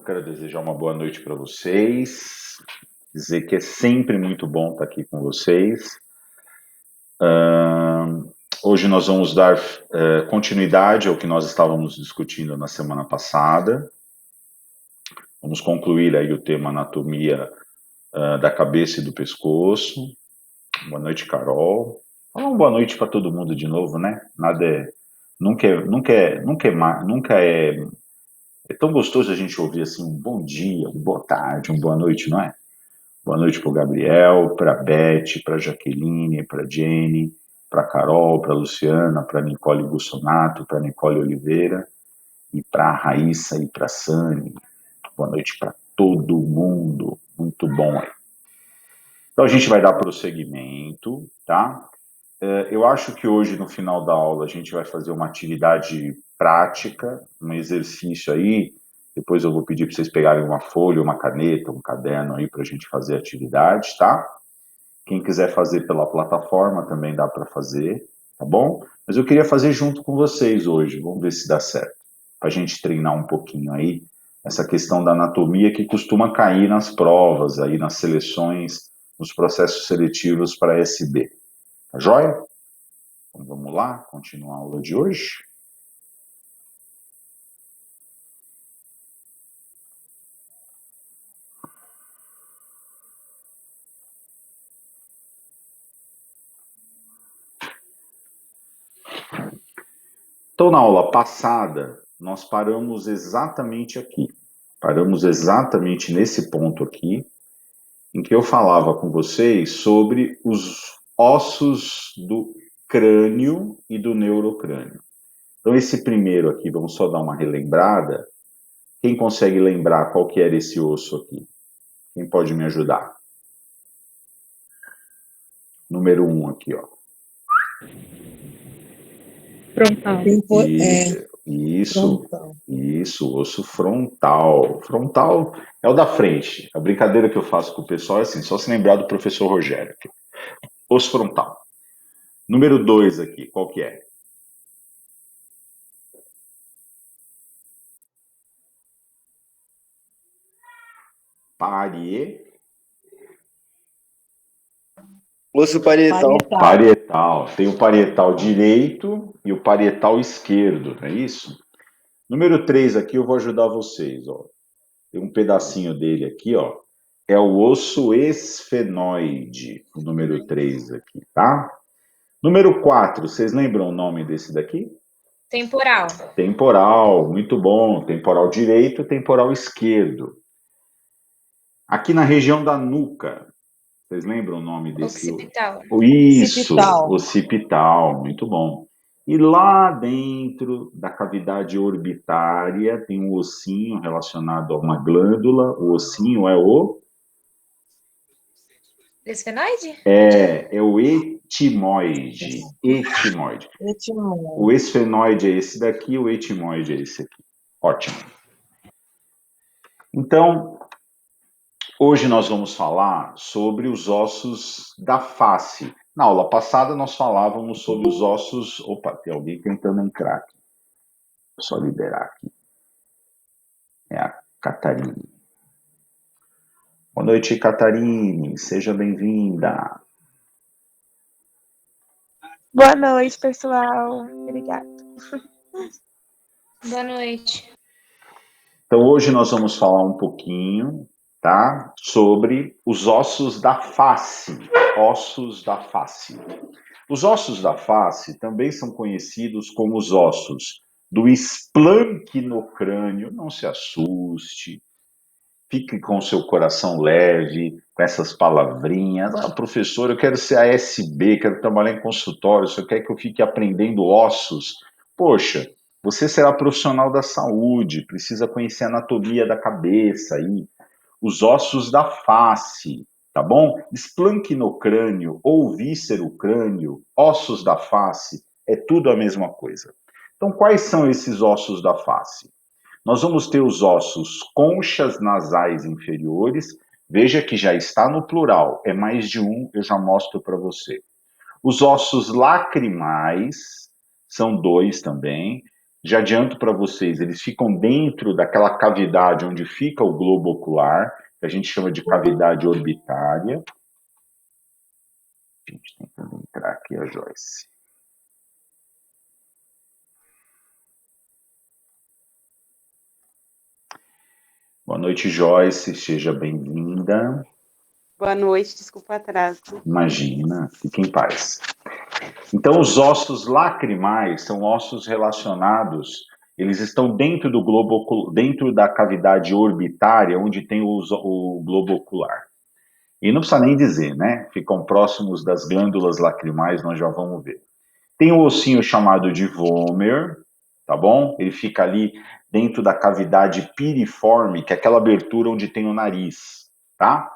quero desejar uma boa noite para vocês, dizer que é sempre muito bom estar aqui com vocês. Hoje nós vamos dar continuidade ao que nós estávamos discutindo na semana passada. Vamos concluir aí o tema anatomia da cabeça e do pescoço. Boa noite, Carol. Fala uma boa noite para todo mundo de novo, né? Nunca é tão gostoso a gente ouvir assim um bom dia, uma boa tarde, uma boa noite, não é? Boa noite para o Gabriel, para a Beth, para a Jaqueline, para a Jenny, para a Carol, para a Luciana, para a Nicole Bussonato, para a Nicole Oliveira e para a Raíssa e para a Sani. Boa noite para todo mundo. Muito bom aí. Então a gente vai dar prosseguimento, tá? Eu acho que hoje, no final da aula, a gente vai fazer uma atividade prática, um exercício aí. Depois eu vou pedir para vocês pegarem uma folha, uma caneta, um caderno aí para a gente fazer a atividade, tá? Quem quiser fazer pela plataforma também dá para fazer, tá bom? Mas eu queria fazer junto com vocês hoje, vamos ver se dá certo. Para a gente treinar um pouquinho aí essa questão da anatomia que costuma cair nas provas, aí nas seleções, nos processos seletivos para SB. Tá joia? Então vamos lá, continuar a aula de hoje. Então, na aula passada, nós paramos exatamente aqui. Paramos exatamente nesse ponto aqui, em que eu falava com vocês sobre os ossos do crânio e do neurocrânio. Então, esse primeiro aqui, vamos só dar uma relembrada. Quem consegue lembrar qual que era esse osso aqui? Quem pode me ajudar? Número 1 aqui, ó. Frontal. Isso, osso frontal. Frontal é o da frente. A brincadeira que eu faço com o pessoal é assim, só se lembrar do professor Rogério. Aqui. Osso frontal. Número 2 aqui, qual que é? Osso parietal. Parietal. Tem o parietal direito e o parietal esquerdo, não é isso? Número 3 aqui eu vou ajudar vocês, ó. Tem um pedacinho dele aqui, ó. É o osso esfenoide, o número 3 aqui, tá? Número 4, vocês lembram o nome desse daqui? Temporal. Temporal, muito bom. Temporal direito, temporal esquerdo. Aqui na região da nuca, vocês lembram o nome desse? Occipital. Isso, occipital, muito bom. E lá dentro da cavidade orbitária tem um ossinho relacionado a uma glândula. O ossinho é o? Esfenoide? É o etimoide. Etimoide. O esfenoide é esse daqui, o etimoide é esse aqui. Ótimo. Então, hoje nós vamos falar sobre os ossos da face. Na aula passada nós falávamos sobre os ossos... Opa, tem alguém tentando entrar aqui. Vou só liberar aqui. É a Catarine. Boa noite, Catarine. Seja bem-vinda. Boa noite, pessoal. Obrigada. Boa noite. Então, hoje nós vamos falar um pouquinho, tá, sobre os ossos da face. Ossos da face. Os ossos da face também são conhecidos como os ossos do esplancnocrânio. Não se assuste. Fique com o seu coração leve, com essas palavrinhas. Ah, professor, eu quero ser ASB, quero trabalhar em consultório, você quer que eu fique aprendendo ossos? Poxa, você será profissional da saúde, precisa conhecer a anatomia da cabeça aí, os ossos da face, tá bom? Esplancnocrânio ou víscerocrânio, ossos da face, é tudo a mesma coisa. Então, quais são esses ossos da face? Nós vamos ter os ossos conchas nasais inferiores. Veja que já está no plural, é mais de um, eu já mostro para você. Os ossos lacrimais, são 2 também. Já adianto para vocês, eles ficam dentro daquela cavidade onde fica o globo ocular, que a gente chama de cavidade orbitária. A gente tentando entrar aqui, a Joyce. Boa noite, Joyce, seja bem-vinda. Boa noite, desculpa o atraso. Imagina, fique em paz. Então, os ossos lacrimais são ossos relacionados, eles estão dentro do globo, dentro da cavidade orbitária, onde tem o globo ocular. E não precisa nem dizer, né? Ficam próximos das glândulas lacrimais, nós já vamos ver. Tem um ossinho chamado de vômer, tá bom? Ele fica ali dentro da cavidade piriforme, que é aquela abertura onde tem o nariz, tá?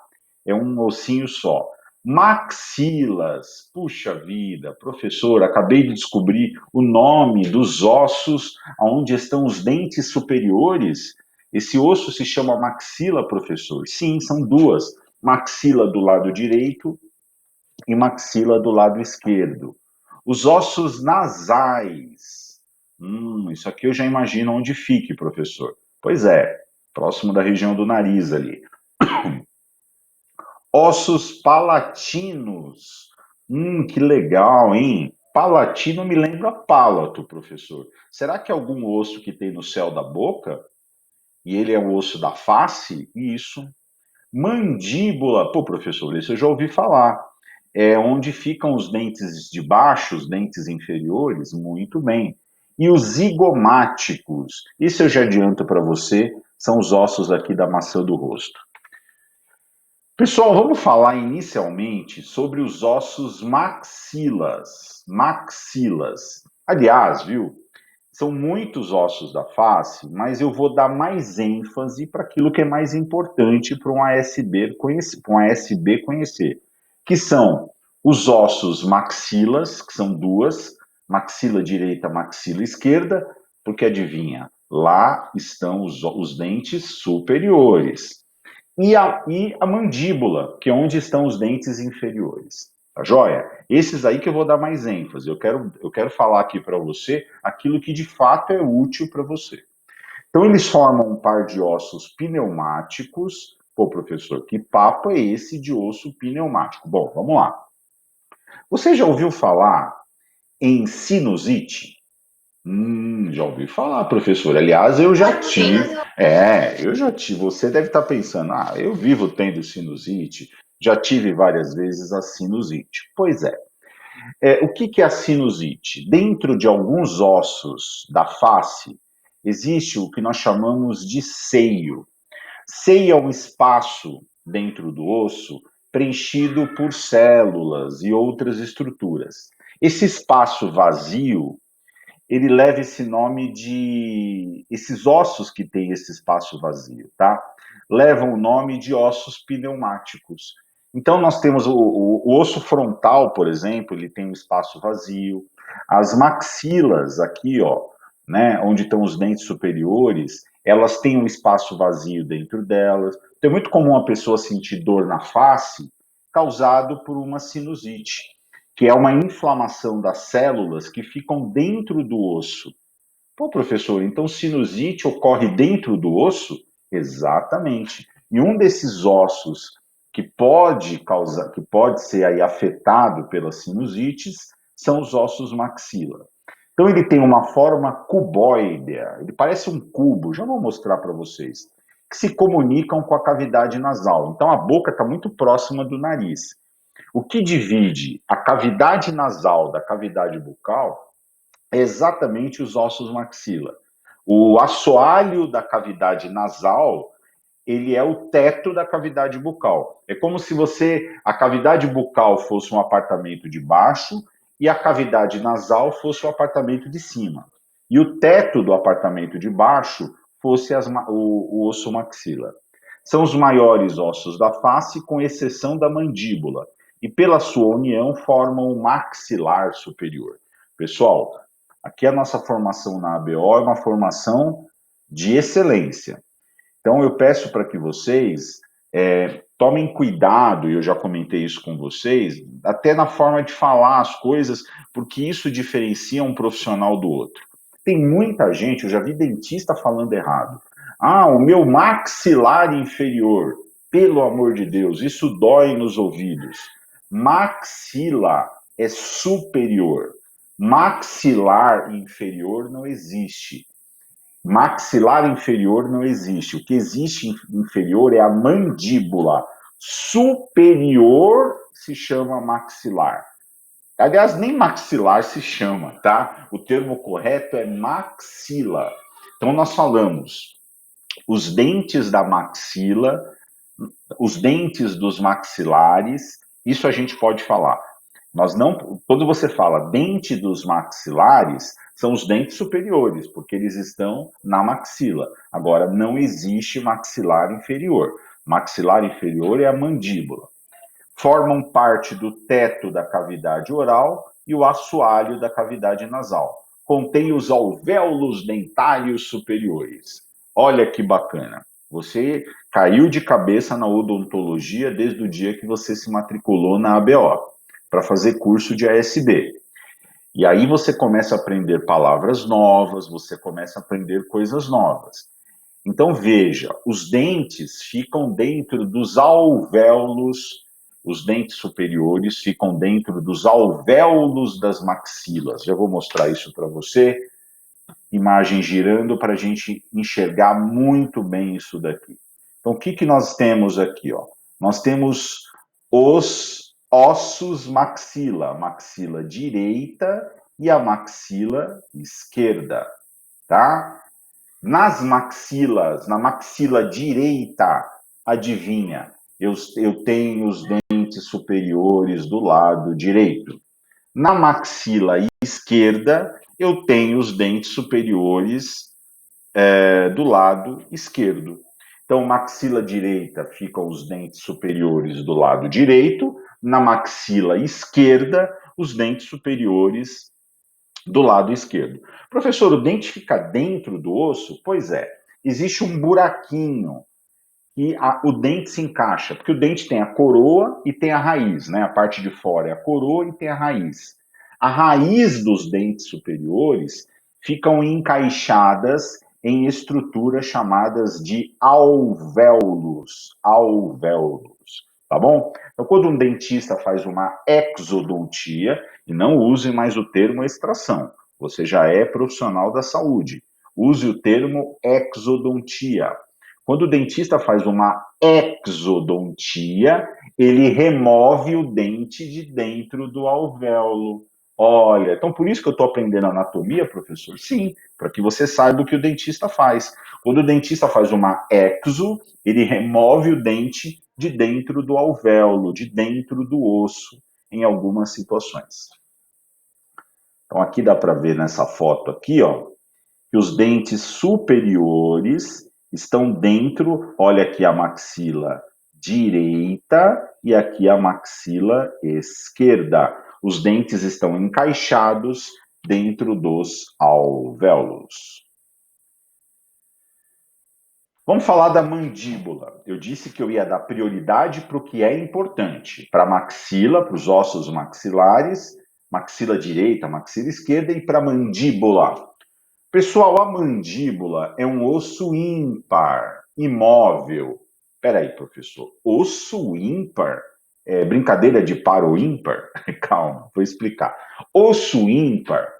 É um ossinho só. Maxilas, puxa vida, professor, acabei de descobrir o nome dos ossos onde estão os dentes superiores. Esse osso se chama maxila, professor. Sim, são duas. Maxila do lado direito e maxila do lado esquerdo. Os ossos nasais. Isso aqui eu já imagino onde fique, professor. Pois é, próximo da região do nariz ali. Ossos palatinos. Que legal, hein? Palatino me lembra palato, professor. Será que é algum osso que tem no céu da boca? E ele é o osso da face? Isso. Mandíbula. Pô, professor, isso eu já ouvi falar. É onde ficam os dentes de baixo, os dentes inferiores? Muito bem. E os zigomáticos? Isso eu já adianto para você, são os ossos aqui da maçã do rosto. Pessoal, vamos falar inicialmente sobre os ossos maxilas. Maxilas. Aliás, viu? São muitos ossos da face, mas eu vou dar mais ênfase para aquilo que é mais importante para um ASB conhecer, que são os ossos maxilas, que são duas, maxila direita, maxila esquerda, porque adivinha, lá estão os dentes superiores. E a mandíbula, que é onde estão os dentes inferiores. Tá joia? Esses aí que eu vou dar mais ênfase. Eu quero falar aqui para você aquilo que de fato é útil para você. Então, eles formam um par de ossos pneumáticos. Pô, professor, que papo é esse de osso pneumático? Bom, vamos lá. Você já ouviu falar em sinusite? Já ouvi falar, professor. Aliás, eu já tive. Eu já tive. Você deve estar pensando, eu vivo tendo sinusite, já tive várias vezes a sinusite. Pois é. O que é a sinusite? Dentro de alguns ossos da face, existe o que nós chamamos de seio. Seio é um espaço dentro do osso preenchido por células e outras estruturas. Esse espaço vazio, ele leva esse nome de... Esses ossos que têm esse espaço vazio, tá? Levam o nome de ossos pneumáticos. Então, nós temos o osso frontal, por exemplo, ele tem um espaço vazio. As maxilas, aqui, ó, né, onde estão os dentes superiores, elas têm um espaço vazio dentro delas. Então, é muito comum a pessoa sentir dor na face causado por uma sinusite, que é uma inflamação das células que ficam dentro do osso. Pô, professor, então sinusite ocorre dentro do osso? Exatamente. E um desses ossos que pode ser aí afetado pelas sinusites são os ossos maxila. Então ele tem uma forma cuboidea, ele parece um cubo, já vou mostrar para vocês, que se comunicam com a cavidade nasal. Então a boca está muito próxima do nariz. O que divide a cavidade nasal da cavidade bucal é exatamente os ossos maxila. O assoalho da cavidade nasal, ele é o teto da cavidade bucal. É como se a cavidade bucal fosse um apartamento de baixo e a cavidade nasal fosse o apartamento de cima. E o teto do apartamento de baixo fosse o osso maxila. São os maiores ossos da face, com exceção da mandíbula, e pela sua união formam o maxilar superior. Pessoal, aqui a nossa formação na ABO é uma formação de excelência. Então eu peço para que vocês tomem cuidado, e eu já comentei isso com vocês, até na forma de falar as coisas, porque isso diferencia um profissional do outro. Tem muita gente, eu já vi dentista falando errado. Ah, o meu maxilar inferior. Pelo amor de Deus, isso dói nos ouvidos. Maxila é superior. Maxilar inferior não existe. Maxilar inferior não existe. O que existe inferior é a mandíbula. Superior se chama maxilar. Aliás, nem maxilar se chama, tá? O termo correto é maxila. Então, nós falamos os dentes da maxila, os dentes dos maxilares, isso a gente pode falar. Nós não, quando você fala dente dos maxilares, são os dentes superiores, porque eles estão na maxila. Agora, não existe maxilar inferior. Maxilar inferior é a mandíbula. Formam parte do teto da cavidade oral e o assoalho da cavidade nasal. Contém os alvéolos dentários superiores. Olha que bacana. Você caiu de cabeça na odontologia desde o dia que você se matriculou na ABO, para fazer curso de ASB. E aí você começa a aprender palavras novas, você começa a aprender coisas novas. Então veja, os dentes ficam dentro dos alvéolos, os dentes superiores ficam dentro dos alvéolos das maxilas. Já vou mostrar isso para você. Imagem girando para a gente enxergar muito bem isso daqui. Então o que nós temos aqui? Ó? Nós temos os ossos maxila, a maxila direita e a maxila esquerda, tá? Nas maxilas, na maxila direita, adivinha, eu tenho os dentes superiores do lado direito. Na maxila esquerda, eu tenho os dentes superiores do lado esquerdo. Então, maxila direita ficam os dentes superiores do lado direito, na maxila esquerda, os dentes superiores do lado esquerdo. Professor, o dente fica dentro do osso? Pois é, existe um buraquinho e o dente se encaixa, porque o dente tem a coroa e tem a raiz, né? A parte de fora é a coroa e tem a raiz. A raiz dos dentes superiores ficam encaixadas em estruturas chamadas de alvéolos. Alvéolos, tá bom? Então, quando um dentista faz uma exodontia, e não use mais o termo extração, você já é profissional da saúde, use o termo exodontia. Quando o dentista faz uma exodontia, ele remove o dente de dentro do alvéolo. Olha, então por isso que eu estou aprendendo anatomia, professor? Sim, para que você saiba o que o dentista faz. Quando o dentista faz uma exo, ele remove o dente de dentro do alvéolo, de dentro do osso, em algumas situações. Então aqui dá para ver nessa foto aqui, ó, que os dentes superiores estão dentro, olha aqui a maxila direita e aqui a maxila esquerda. Os dentes estão encaixados dentro dos alvéolos. Vamos falar da mandíbula. Eu disse que eu ia dar prioridade para o que é importante, para a maxila, para os ossos maxilares, maxila direita, maxila esquerda e para a mandíbula. Pessoal, a mandíbula é um osso ímpar, imóvel. Peraí, professor, osso ímpar? É brincadeira de par ou ímpar? Calma, vou explicar. Osso ímpar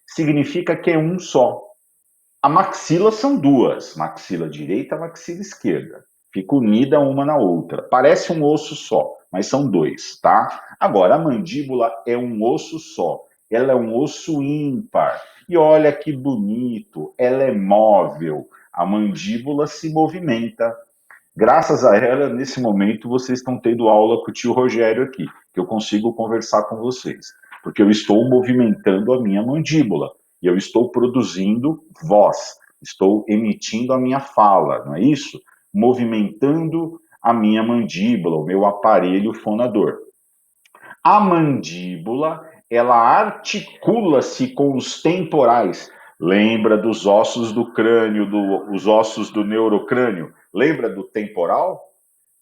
significa que é um só. A maxila são duas, maxila direita e maxila esquerda. Fica unida uma na outra. Parece um osso só, mas são dois, tá? Agora, a mandíbula é um osso só. Ela é um osso ímpar. E olha que bonito, ela é móvel. A mandíbula se movimenta. Graças a ela, nesse momento, vocês estão tendo aula com o tio Rogério aqui, que eu consigo conversar com vocês. Porque eu estou movimentando a minha mandíbula. E eu estou produzindo voz. Estou emitindo a minha fala, não é isso? Movimentando a minha mandíbula, o meu aparelho fonador. A mandíbula, ela articula-se com os temporais. Lembra dos ossos do crânio, os ossos do neurocrânio? Lembra do temporal?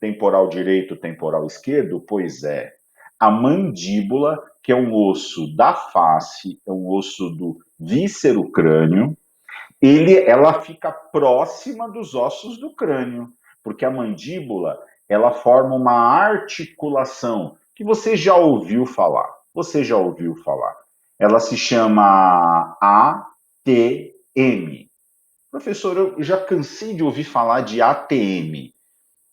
Temporal direito, temporal esquerdo? Pois é. A mandíbula que é um osso da face, é um osso do víscero crânio, ela fica próxima dos ossos do crânio, porque a mandíbula, ela forma uma articulação que você já ouviu falar. Você já ouviu falar. Ela se chama ATM. Professor, eu já cansei de ouvir falar de ATM.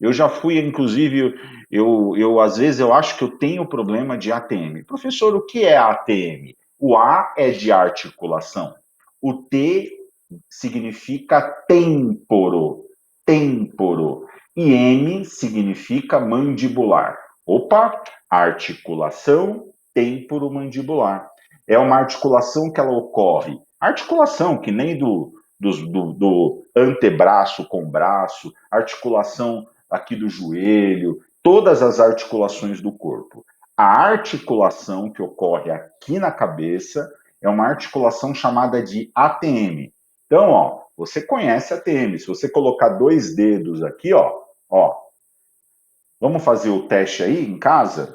Eu já fui, inclusive, às vezes eu acho que eu tenho problema de ATM. Professor, o que é ATM? O A é de articulação. O T significa têmporo, têmporo. E M significa mandibular. Opa, articulação temporomandibular. É uma articulação que ela ocorre. Articulação que nem do antebraço com braço, articulação aqui do joelho, todas as articulações do corpo. A articulação que ocorre aqui na cabeça é uma articulação chamada de ATM. Então, ó, você conhece ATM. Se você colocar 2 dedos aqui, ó, vamos fazer o teste aí em casa?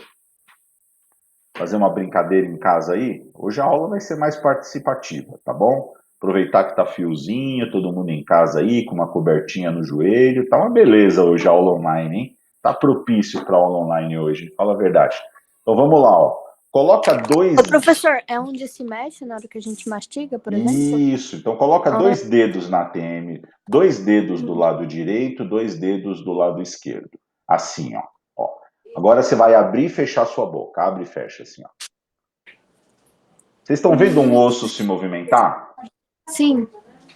Fazer uma brincadeira em casa aí? Hoje a aula vai ser mais participativa, tá bom? Aproveitar que tá friozinho, todo mundo em casa aí, com uma cobertinha no joelho. Tá uma beleza hoje a aula online, hein? Tá propício para aula online hoje, fala a verdade. Então vamos lá, ó. Coloca 2... Ô, professor, é onde se mexe na hora que a gente mastiga, por exemplo? Isso, então coloca 2 dedos na ATM, 2 dedos do lado direito, 2 dedos do lado esquerdo. Assim, ó. Agora você vai abrir e fechar sua boca. Abre e fecha assim, ó. Vocês estão vendo um osso se movimentar? Sim.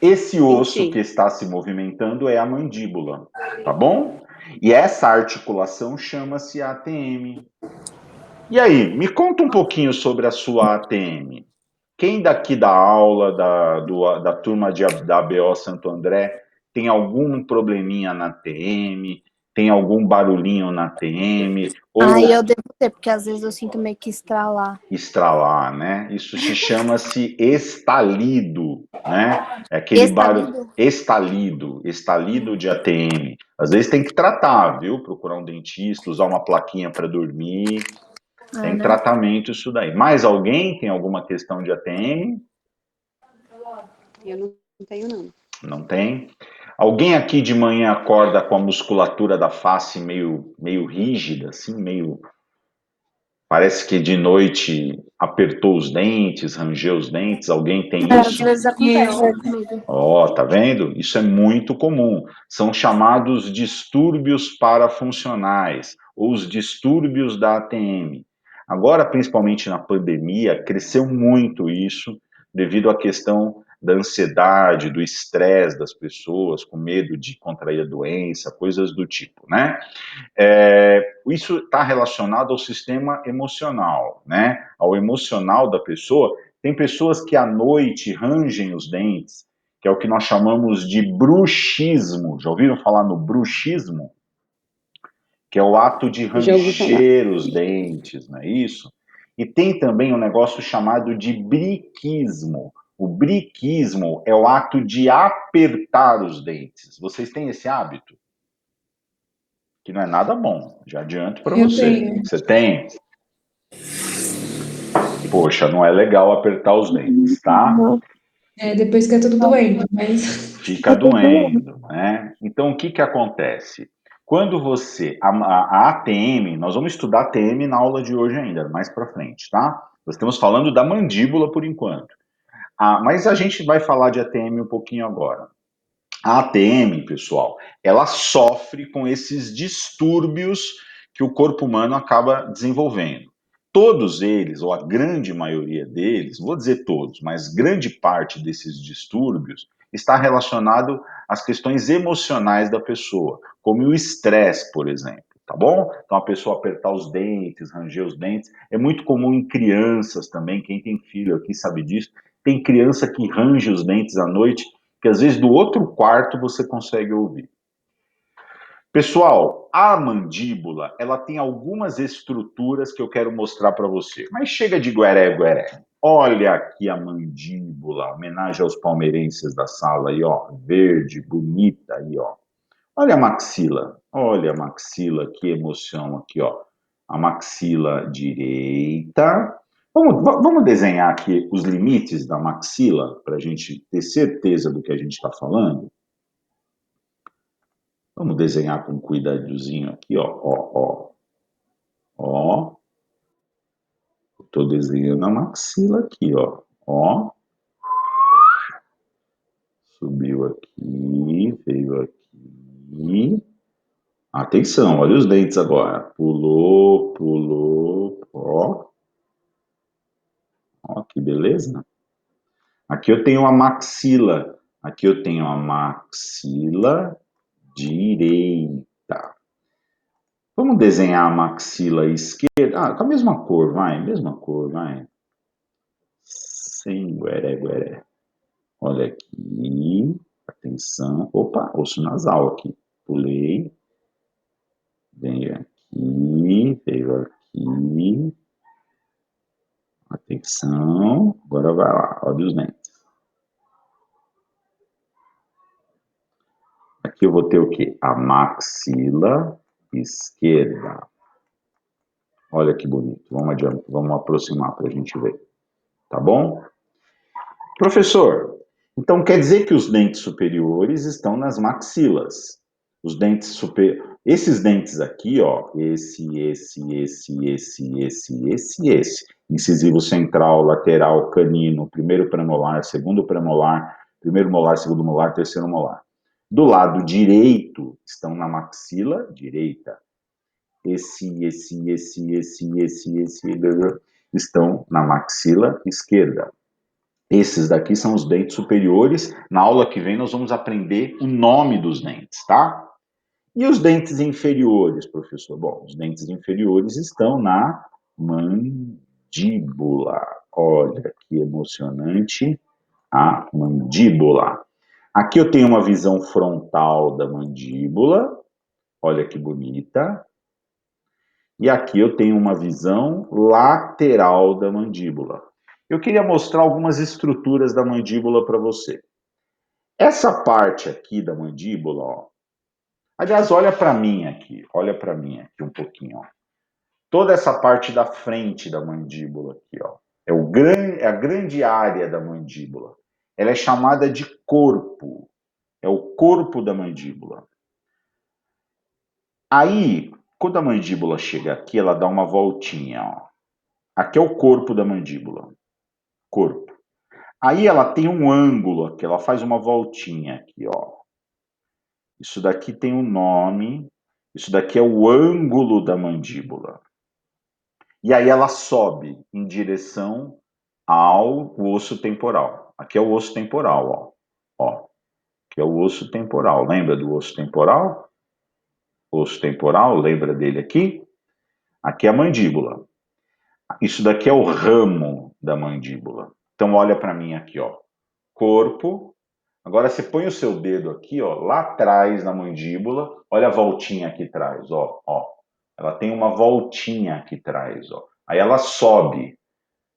Esse osso Sim. que está se movimentando é a mandíbula, tá bom? E essa articulação chama-se ATM. E aí, me conta um pouquinho sobre a sua ATM. Quem daqui da aula, da turma da ABO Santo André, tem algum probleminha na ATM? Tem algum barulhinho na ATM? Ou Eu devo ter, porque às vezes eu sinto meio que estralar. estralar, né? Isso se chama-se estalido, né? É aquele barulho estalido de ATM. Às vezes tem que tratar, viu? Procurar um dentista, usar uma plaquinha para dormir. Tem tratamento isso daí. Mais alguém tem alguma questão de ATM? Eu não tenho, não. Não tem? Alguém aqui de manhã acorda com a musculatura da face meio rígida, assim, meio... Parece que de noite apertou os dentes, rangeu os dentes. Alguém tem Às isso? vezes acontece comigo. Ó, tá vendo? Isso é muito comum. São chamados distúrbios parafuncionais, ou os distúrbios da ATM. Agora, principalmente na pandemia, cresceu muito isso devido à questão da ansiedade, do estresse das pessoas, com medo de contrair a doença, coisas do tipo, né? Isso está relacionado ao sistema emocional, né? Ao emocional da pessoa. Tem pessoas que à noite rangem os dentes, que é o que nós chamamos de bruxismo. Já ouviram falar no bruxismo? Que é o ato de Já ouvi falar. ranger os dentes, não é isso? E tem também um negócio chamado de briquismo. O briquismo é o ato de apertar os dentes. Vocês têm esse hábito? Que não é nada bom. Já adianto para você. Tenho. Você tem? Poxa, não é legal apertar os dentes, tá? Depois fica tudo doendo, mas Fica doendo, né? Então, o que que acontece? Quando você... A ATM, nós vamos estudar ATM na aula de hoje ainda, mais para frente, tá? Nós estamos falando da mandíbula por enquanto. Mas a gente vai falar de ATM um pouquinho agora. A ATM, pessoal, ela sofre com esses distúrbios que o corpo humano acaba desenvolvendo. Todos eles, ou a grande maioria deles, vou dizer todos, mas grande parte desses distúrbios está relacionado às questões emocionais da pessoa, como o estresse, por exemplo, tá bom? Então a pessoa apertar os dentes, ranger os dentes, é muito comum em crianças também, quem tem filho aqui sabe disso, tem criança que range os dentes à noite, que às vezes do outro quarto você consegue ouvir. Pessoal, a mandíbula, ela tem algumas estruturas que eu quero mostrar para você. Mas chega de gueré. Olha aqui a mandíbula, homenagem aos palmeirenses da sala aí, ó, verde, bonita aí, ó. Olha a maxila, que emoção aqui, ó. A maxila direita. Vamos desenhar aqui os limites da maxila para a gente ter certeza do que a gente está falando? Vamos desenhar com cuidadozinho aqui, ó. Estou desenhando a maxila aqui, ó. Subiu aqui, veio aqui. Atenção, olha os dentes agora. Pulou, ó. Ó, que beleza. Aqui eu tenho a maxila. Aqui eu tenho a maxila direita. Vamos desenhar a maxila esquerda. Com a mesma cor, vai. Sem gueré. Olha aqui. Atenção. Opa, osso nasal aqui. Pulei. Veio aqui. Atenção. Agora vai lá. Olha os dentes. Aqui eu vou ter o quê? A maxila esquerda. Olha que bonito. Vamos aproximar para a gente ver. Tá bom? Professor, então quer dizer que os dentes superiores estão nas maxilas. Os dentes esses dentes aqui, ó, esse. Incisivo central, lateral, canino, primeiro premolar, segundo premolar, primeiro molar, segundo molar, terceiro molar. Do lado direito estão na maxila direita. Esse estão na maxila esquerda. Esses daqui são os dentes superiores. Na aula que vem nós vamos aprender o nome dos dentes, tá? E os dentes inferiores, professor? Bom, os dentes inferiores estão na mandíbula. Olha que emocionante a mandíbula. Aqui eu tenho uma visão frontal da mandíbula. Olha que bonita. E aqui eu tenho uma visão lateral da mandíbula. Eu queria mostrar algumas estruturas da mandíbula para você. Essa parte aqui da mandíbula, ó. Aliás, olha para mim aqui um pouquinho, ó. Toda essa parte da frente da mandíbula aqui, ó. É a grande área da mandíbula. Ela é chamada de corpo. É o corpo da mandíbula. Aí, quando a mandíbula chega aqui, ela dá uma voltinha, ó. Aqui é o corpo da mandíbula. Corpo. Aí ela tem um ângulo aqui, ela faz uma voltinha aqui, ó. Isso daqui tem um nome. Isso daqui é o ângulo da mandíbula. E aí ela sobe em direção ao osso temporal. Aqui é o osso temporal, ó. Aqui é o osso temporal. Lembra do osso temporal? Osso temporal, lembra dele aqui? Aqui é a mandíbula. Isso daqui é o ramo da mandíbula. Então olha para mim aqui, ó. Corpo. Agora você põe o seu dedo aqui, ó, lá atrás na mandíbula. Olha a voltinha aqui atrás, ó. Ela tem uma voltinha aqui atrás, ó. Aí ela sobe.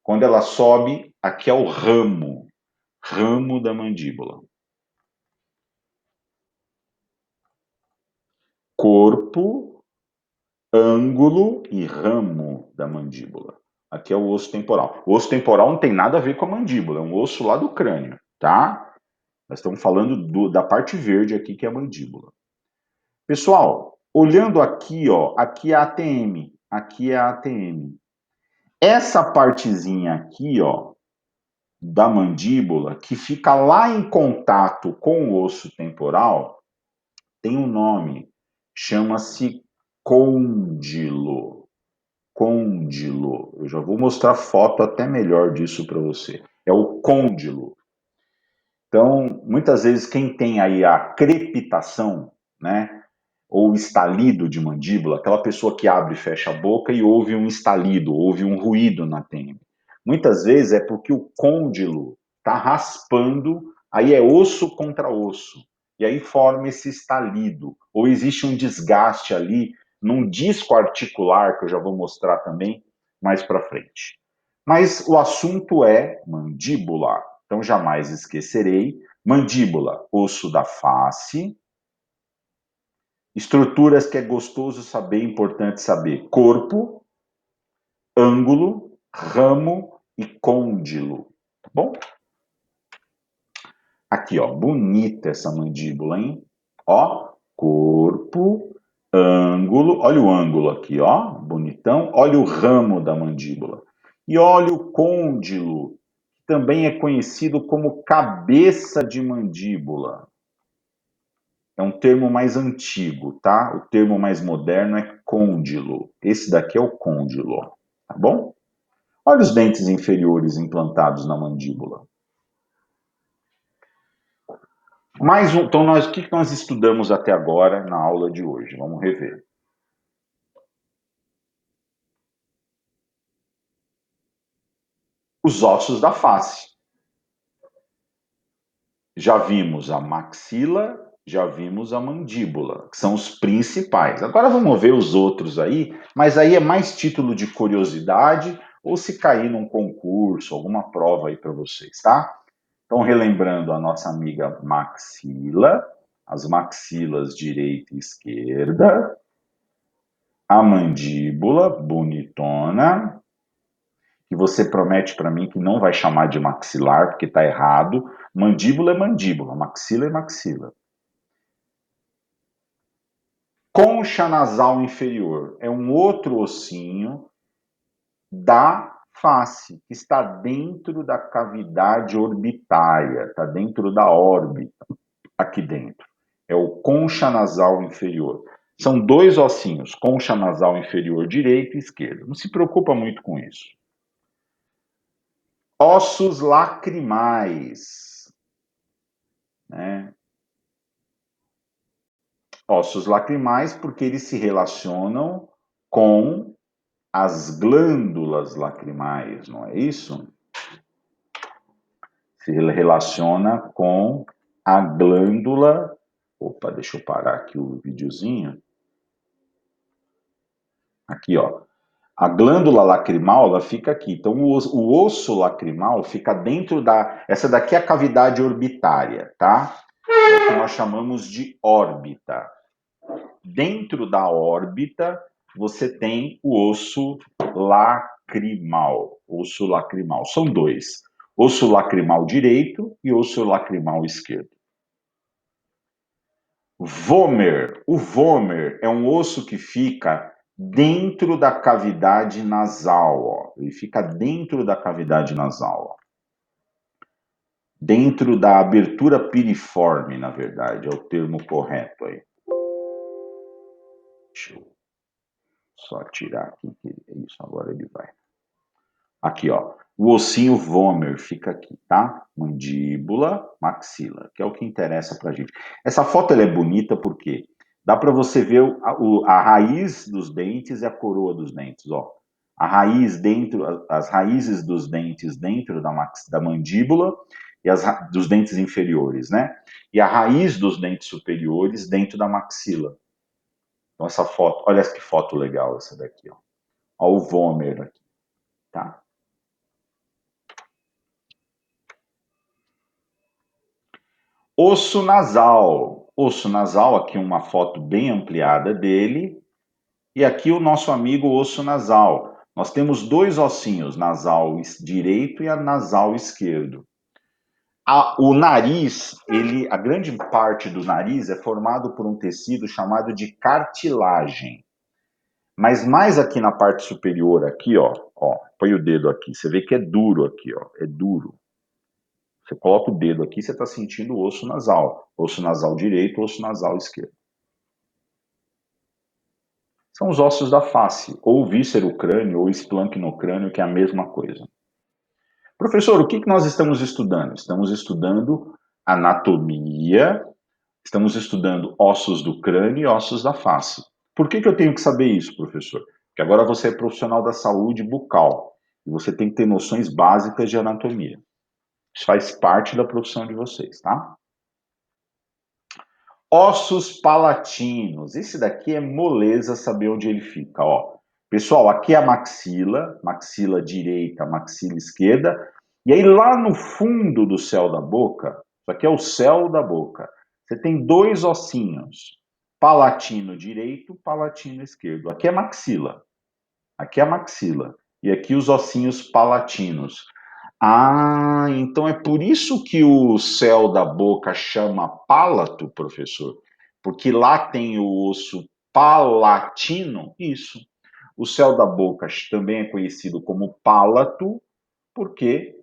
Quando ela sobe, aqui é o ramo. Ramo da mandíbula. Corpo, ângulo e ramo da mandíbula. Aqui é o osso temporal. O osso temporal não tem nada a ver com a mandíbula, é um osso lá do crânio, tá? Nós estamos falando da parte verde aqui, que é a mandíbula. Pessoal, olhando aqui, ó, aqui é a ATM, aqui é a ATM. Essa partezinha aqui, ó, da mandíbula, que fica lá em contato com o osso temporal, tem um nome, chama-se côndilo. Côndilo. Eu já vou mostrar foto até melhor disso para você. É o côndilo. Então, muitas vezes quem tem aí a crepitação, né, ou estalido de mandíbula, aquela pessoa que abre e fecha a boca e ouve um estalido, ouve um ruído na TM. Muitas vezes é porque o côndilo está raspando, aí é osso contra osso, e aí forma esse estalido, ou existe um desgaste ali num disco articular, que eu já vou mostrar também mais para frente. Mas o assunto é mandíbula, então jamais esquecerei. Mandíbula, osso da face. Estruturas que é gostoso saber, importante saber. Corpo, ângulo ramo e côndilo, tá bom? Aqui, ó, bonita essa mandíbula, hein? Ó, corpo, ângulo, olha o ângulo aqui, ó, bonitão. Olha o ramo da mandíbula. E olha o côndilo, que também é conhecido como cabeça de mandíbula. É um termo mais antigo, tá? O termo mais moderno é côndilo. Esse daqui é o côndilo, ó, tá bom? Olha os dentes inferiores implantados na mandíbula. Mais um, então, o que nós estudamos até agora na aula de hoje? Vamos rever. Os ossos da face. Já vimos a maxila, já vimos a mandíbula, que são os principais. Agora vamos ver os outros aí, mas aí é mais título de curiosidade ou se cair num concurso, alguma prova aí para vocês, tá? Então, relembrando a nossa amiga maxila, as maxilas direita e esquerda, a mandíbula, bonitona, que você promete para mim que não vai chamar de maxilar, porque está errado. Mandíbula é mandíbula, maxila é maxila. Concha nasal inferior é um outro ossinho da face, que está dentro da cavidade orbitária, está dentro da órbita, aqui dentro. É o concha nasal inferior. São dois ossinhos, concha nasal inferior direito e esquerdo. Não se preocupa muito com isso. Ossos lacrimais, né? Ossos lacrimais porque eles se relacionam com as glândulas lacrimais, não é isso? Se relaciona com a glândula. Opa, deixa eu parar aqui o videozinho. Aqui, ó. A glândula lacrimal, ela fica aqui. Então, o osso lacrimal fica dentro da... Essa daqui é a cavidade orbitária, tá? É o que nós chamamos de órbita. Dentro da órbita, você tem o osso lacrimal. Osso lacrimal. São dois. Osso lacrimal direito e osso lacrimal esquerdo. Vômer. O vômer é um osso que fica dentro da cavidade nasal. Ó. Ele fica dentro da cavidade nasal. Ó. Dentro da abertura piriforme, na verdade, é o termo correto aí. Deixa eu só tirar aqui. Isso, agora ele vai. Aqui, ó. O ossinho vômer fica aqui, tá? Mandíbula, maxila, que é o que interessa pra gente. Essa foto ela é bonita porque dá para você ver a raiz dos dentes e a coroa dos dentes, ó. A raiz dentro, as raízes dos dentes dentro da mandíbula e dos dentes inferiores, né? E a raiz dos dentes superiores dentro da maxila. Então essa foto, olha que foto legal essa daqui, ó. Ó o vômer aqui, tá? Osso nasal. Osso nasal, aqui uma foto bem ampliada dele. E aqui o nosso amigo osso nasal. Nós temos dois ossinhos, nasal direito e a nasal esquerdo. O nariz, a grande parte do nariz é formado por um tecido chamado de cartilagem. Mas mais aqui na parte superior, aqui, ó, põe o dedo aqui. Você vê que é duro aqui, ó, é duro. Você coloca o dedo aqui, você está sentindo o osso nasal direito, osso nasal esquerdo. São os ossos da face, ou víscero-crânio, ou esplancnocrânio, que é a mesma coisa. Professor, o que nós estamos estudando? Estamos estudando anatomia, estamos estudando ossos do crânio e ossos da face. Por que eu tenho que saber isso, professor? Porque agora você é profissional da saúde bucal, e você tem que ter noções básicas de anatomia. Isso faz parte da profissão de vocês, tá? Ossos palatinos. Esse daqui é moleza saber onde ele fica, ó. Pessoal, aqui é a maxila direita, maxila esquerda. E aí lá no fundo do céu da boca, isso aqui é o céu da boca, você tem dois ossinhos. Palatino direito, palatino esquerdo. Aqui é maxila. Aqui é a maxila. e aqui os ossinhos palatinos. Ah, então é por isso que o céu da boca chama pálato, professor? Porque lá tem o osso palatino? Isso. O céu da boca também é conhecido como pálato, porque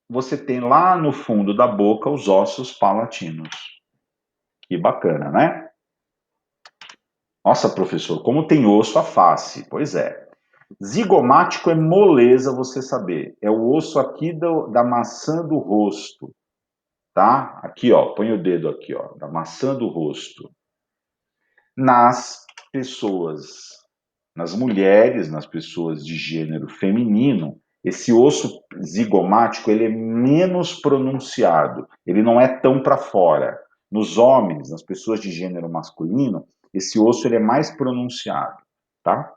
você tem lá no fundo da boca os ossos palatinos. Que bacana, né? Nossa, professor, como tem osso a face? Pois é. Zigomático é moleza, você saber. É o osso aqui da maçã do rosto, tá? Aqui, ó, põe o dedo aqui, ó, da maçã do rosto. Nas pessoas, nas mulheres, nas pessoas de gênero feminino, esse osso zigomático, ele é menos pronunciado, ele não é tão para fora. Nos homens, nas pessoas de gênero masculino, esse osso ele é mais pronunciado, tá?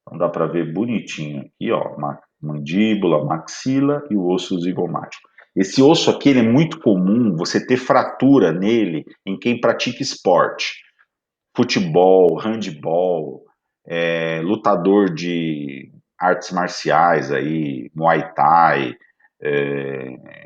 Então dá para ver bonitinho aqui, ó, mandíbula, maxila e o osso zigomático. Esse osso aqui ele é muito comum você ter fratura nele em quem pratica esporte. Futebol, handebol, lutador de artes marciais aí, Muay Thai,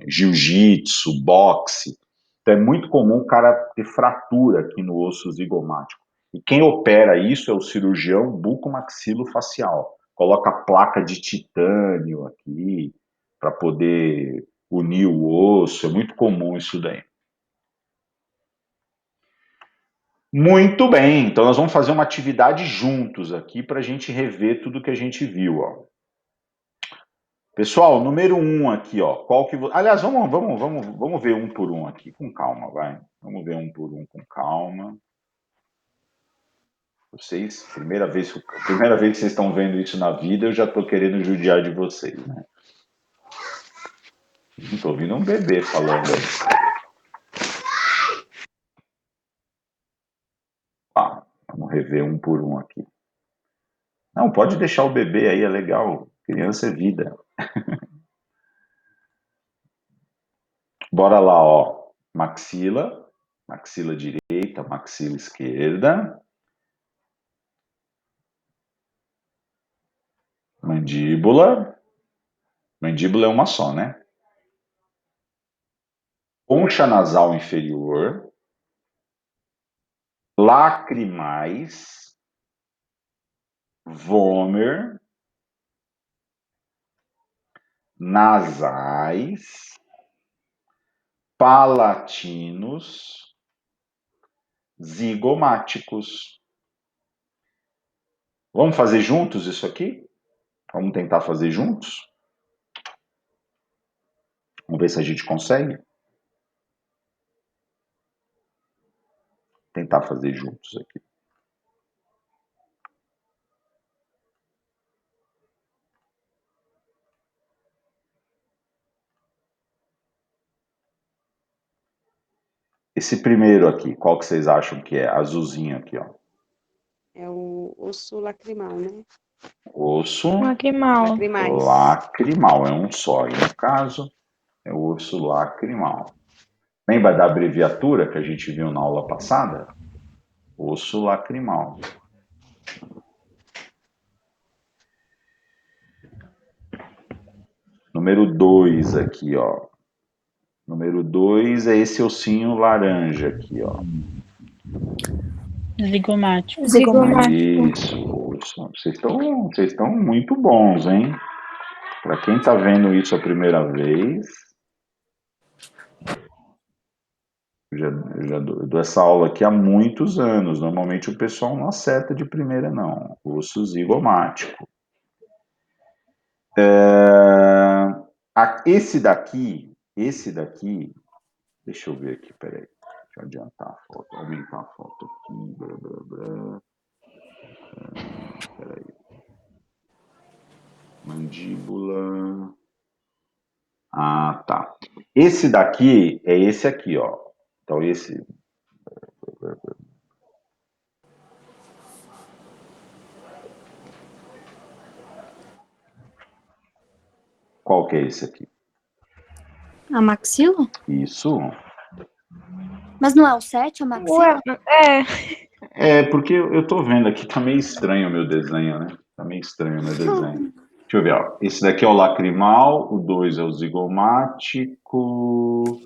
jiu-jitsu, boxe. Então é muito comum o cara ter fratura aqui no osso zigomático. E quem opera isso é o cirurgião bucomaxilofacial. Coloca placa de titânio aqui para poder unir o osso. É muito comum isso daí. Muito bem, então nós vamos fazer uma atividade juntos aqui para a gente rever tudo que a gente viu, ó. Pessoal, número 1 aqui, ó. Aliás, vamos ver um por um aqui, com calma, vai. Vamos ver um por um com calma. Vocês, primeira vez que vocês estão vendo isso na vida, eu já estou querendo judiar de vocês, né? Não estou ouvindo um bebê falando aí. Vamos rever um por um aqui. Não, pode deixar o bebê aí, é legal. Criança é vida. Bora lá, ó. Maxila direita, maxila esquerda. Mandíbula. Mandíbula é uma só, né? Concha nasal inferior. Lacrimais. Vômer. Nasais. Palatinos. Zigomáticos. Vamos fazer juntos isso aqui? Vamos tentar fazer juntos? Vamos ver se a gente consegue. Tentar fazer juntos aqui. Esse primeiro aqui, qual que vocês acham que é? Azulzinho aqui, ó. É o osso lacrimal, né? Osso Lacrimal. Lacrimais. lacrimal, é um só. E no caso, é o osso lacrimal. Lembra da abreviatura que a gente viu na aula passada? Osso lacrimal. Número 2 aqui, ó. Número 2 é esse ossinho laranja aqui, ó. Zigomático. Isso. Vocês estão muito bons, hein? Para quem está vendo isso a primeira vez, eu já dou essa aula aqui há muitos anos. Normalmente o pessoal não acerta de primeira, não. Osso zigomático. Esse daqui, deixa eu ver aqui, peraí. Deixa eu adiantar a foto, aumentar a foto aqui. Peraí. Mandíbula. Ah, tá. Esse daqui é esse aqui, ó. Então esse. Qual que é esse aqui? A maxila? Isso. Mas não é o 7, a maxila? Ué, É, porque eu tô vendo aqui, tá meio estranho o meu desenho, né? Tá meio estranho, né, desenho. Deixa eu ver, ó. Esse daqui é o lacrimal, o 2 é o zigomático,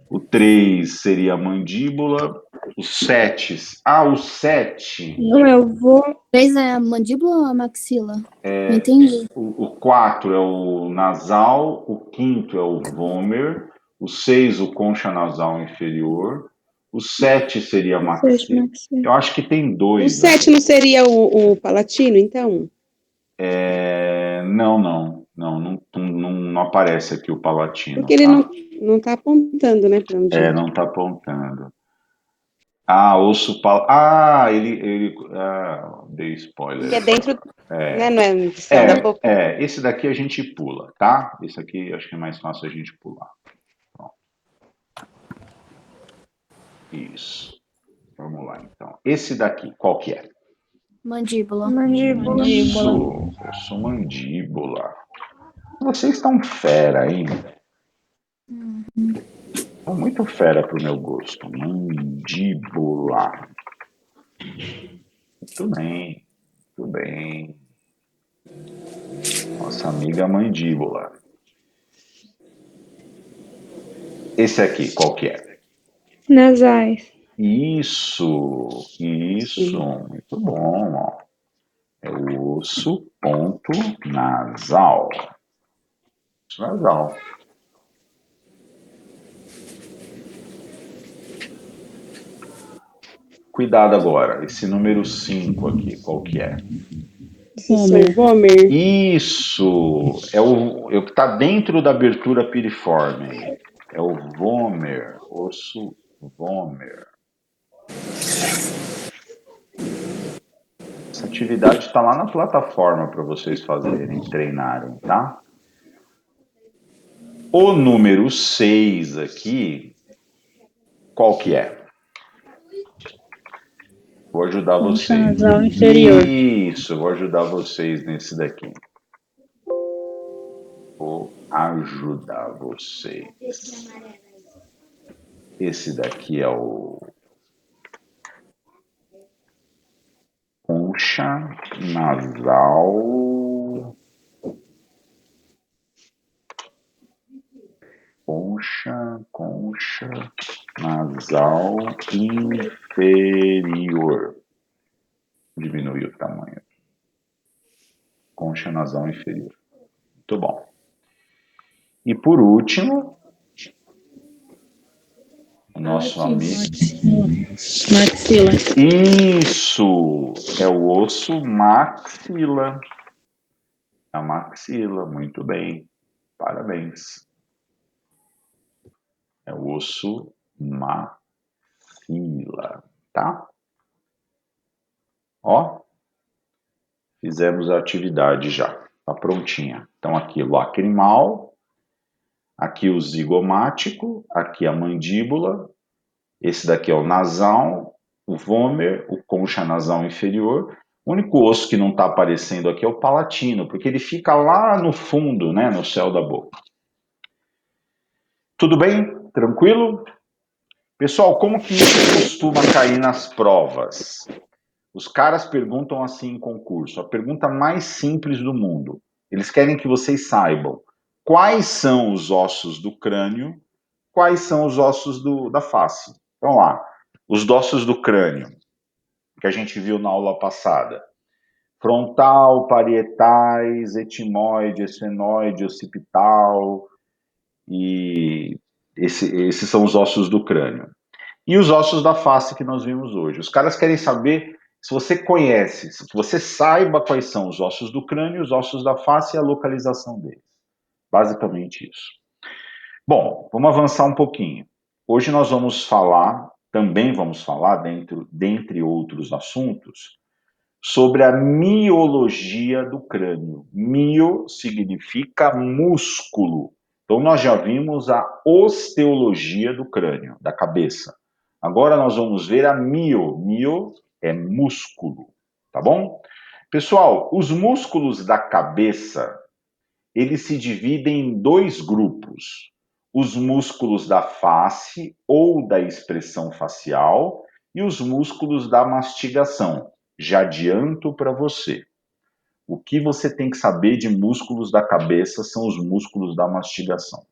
o 3 seria a mandíbula, o 7... Ah, o 7... Não, eu vou. 3 é a mandíbula ou a maxila? Não entendi. O 4 é o nasal, o 5º é o vômer, o 6 o concha nasal inferior, o 7 seria a maxila. Eu acho que tem O 2. 7 não seria o palatino, então? Não aparece aqui o palatino, Porque ele tá? não tá apontando, né, para onde ir. Não tá apontando. Ah, osso ele dei spoiler. Que é dentro, né, não é no céu da boca? Esse daqui a gente pula, tá? Esse aqui acho que é mais fácil a gente pular. Pronto. Isso. Vamos lá, então. Esse daqui, qual que é? Mandíbula. Isso, osso mandíbula. Vocês estão fera, hein? Estão muito fera pro meu gosto. Mandíbula. Muito bem, muito bem. Nossa amiga mandíbula. Esse aqui, qual que é? Nasais. Isso, muito bom, ó. É o osso ponto nasal. Osso nasal. Cuidado agora, esse número 5 aqui, qual que é? Vômer. Isso, é o que está dentro da abertura piriforme. É o vômer, osso vômer. Essa atividade está lá na plataforma para vocês fazerem, treinarem, tá? O número 6 aqui, qual que é? Vou ajudar vocês. Nasal inferior. Isso, vou ajudar vocês nesse daqui. Vou ajudar vocês. Esse daqui é o concha nasal. Concha nasal inferior. Diminui o tamanho. Concha nasal inferior. Muito bom. E por último, o nosso amigo. Maxila. Isso! É o osso maxila. A maxila, muito bem. Parabéns. É o osso maxila, tá? Ó, fizemos a atividade já. Tá prontinha. Então aqui o lacrimal, aqui o zigomático, aqui a mandíbula, esse daqui é o nasal, o vômer, o concha nasal inferior. O único osso que não está aparecendo aqui é o palatino, porque ele fica lá no fundo, né, no céu da boca. Tudo bem? Tranquilo? Pessoal, como que isso costuma cair nas provas? Os caras perguntam assim em concurso, a pergunta mais simples do mundo. Eles querem que vocês saibam quais são os ossos do crânio, quais são os ossos da face. Então lá, os ossos do crânio, que a gente viu na aula passada. Frontal, parietais, etimoide, esfenoide, occipital, e esses são os ossos do crânio. E os ossos da face que nós vimos hoje. Os caras querem saber se você conhece, se você saiba quais são os ossos do crânio, os ossos da face e a localização deles. Basicamente isso. Bom, vamos avançar um pouquinho. Hoje nós vamos falar, também vamos falar, dentre outros assuntos, sobre a miologia do crânio. Mio significa músculo. Então nós já vimos a osteologia do crânio, da cabeça. Agora nós vamos ver a mio. Mio é músculo, tá bom? Pessoal, os músculos da cabeça, eles se dividem em dois grupos. Os músculos da face ou da expressão facial e os músculos da mastigação. Já adianto para você. o que você tem que saber de músculos da cabeça são os músculos da mastigação.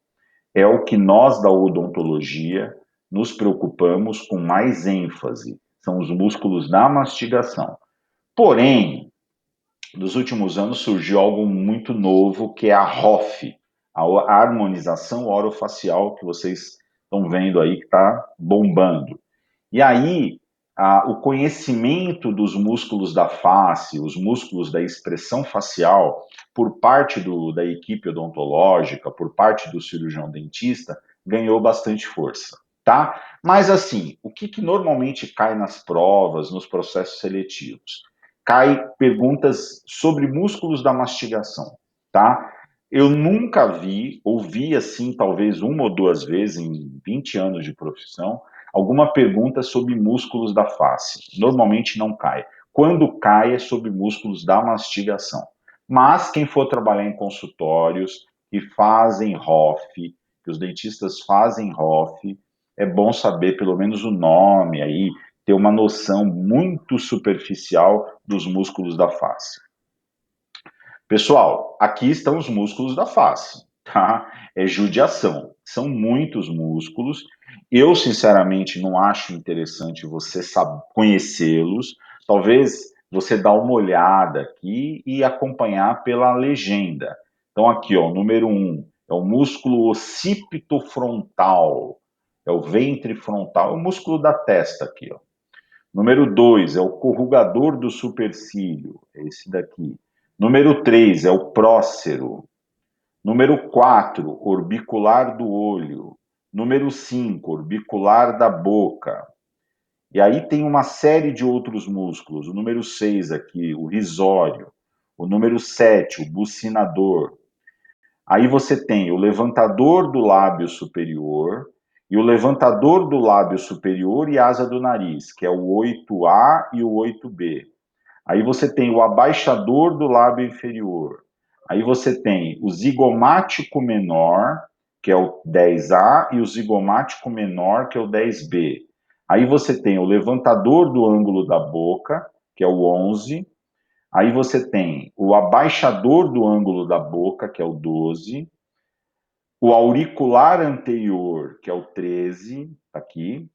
É o que nós da odontologia nos preocupamos com mais ênfase, são os músculos da mastigação. Porém, nos últimos anos surgiu algo muito novo, que é a ROF, a harmonização orofacial, que vocês estão vendo aí que está bombando. E aí, o conhecimento dos músculos da face, os músculos da expressão facial, por parte da equipe odontológica, por parte do cirurgião dentista, ganhou bastante força, tá? Mas assim, o que normalmente cai nas provas, nos processos seletivos? Cai perguntas sobre músculos da mastigação, tá? Eu nunca ouvi assim, talvez uma ou duas vezes em 20 anos de profissão, alguma pergunta sobre músculos da face. Normalmente não cai. Quando cai é sobre músculos da mastigação. Mas quem for trabalhar em consultórios que fazem ROF, que os dentistas fazem ROF, é bom saber pelo menos o nome aí, ter uma noção muito superficial dos músculos da face. Pessoal, aqui estão os músculos da face, tá? É judiação. São muitos músculos. Eu, sinceramente, não acho interessante você conhecê-los. Talvez você dá uma olhada aqui e acompanhar pela legenda. Então, aqui, ó, número 1 é o músculo occipitofrontal, é o ventre frontal, é o músculo da testa aqui, ó. Número 2 é o corrugador do supercílio, é esse daqui. Número 3 é o prócero. Número 4, orbicular do olho. Número 5, orbicular da boca. E aí tem uma série de outros músculos. O número 6 aqui, o risório. O número 7, o bucinador. Aí você tem o levantador do lábio superior e o levantador do lábio superior e asa do nariz, que é o 8A e o 8B. Aí você tem o abaixador do lábio inferior. Aí você tem o zigomático menor, que é o 10A, e o zigomático menor, que é o 10B. Aí você tem o levantador do ângulo da boca, que é o 11. Aí você tem o abaixador do ângulo da boca, que é o 12. O auricular anterior, que é o 13, aqui.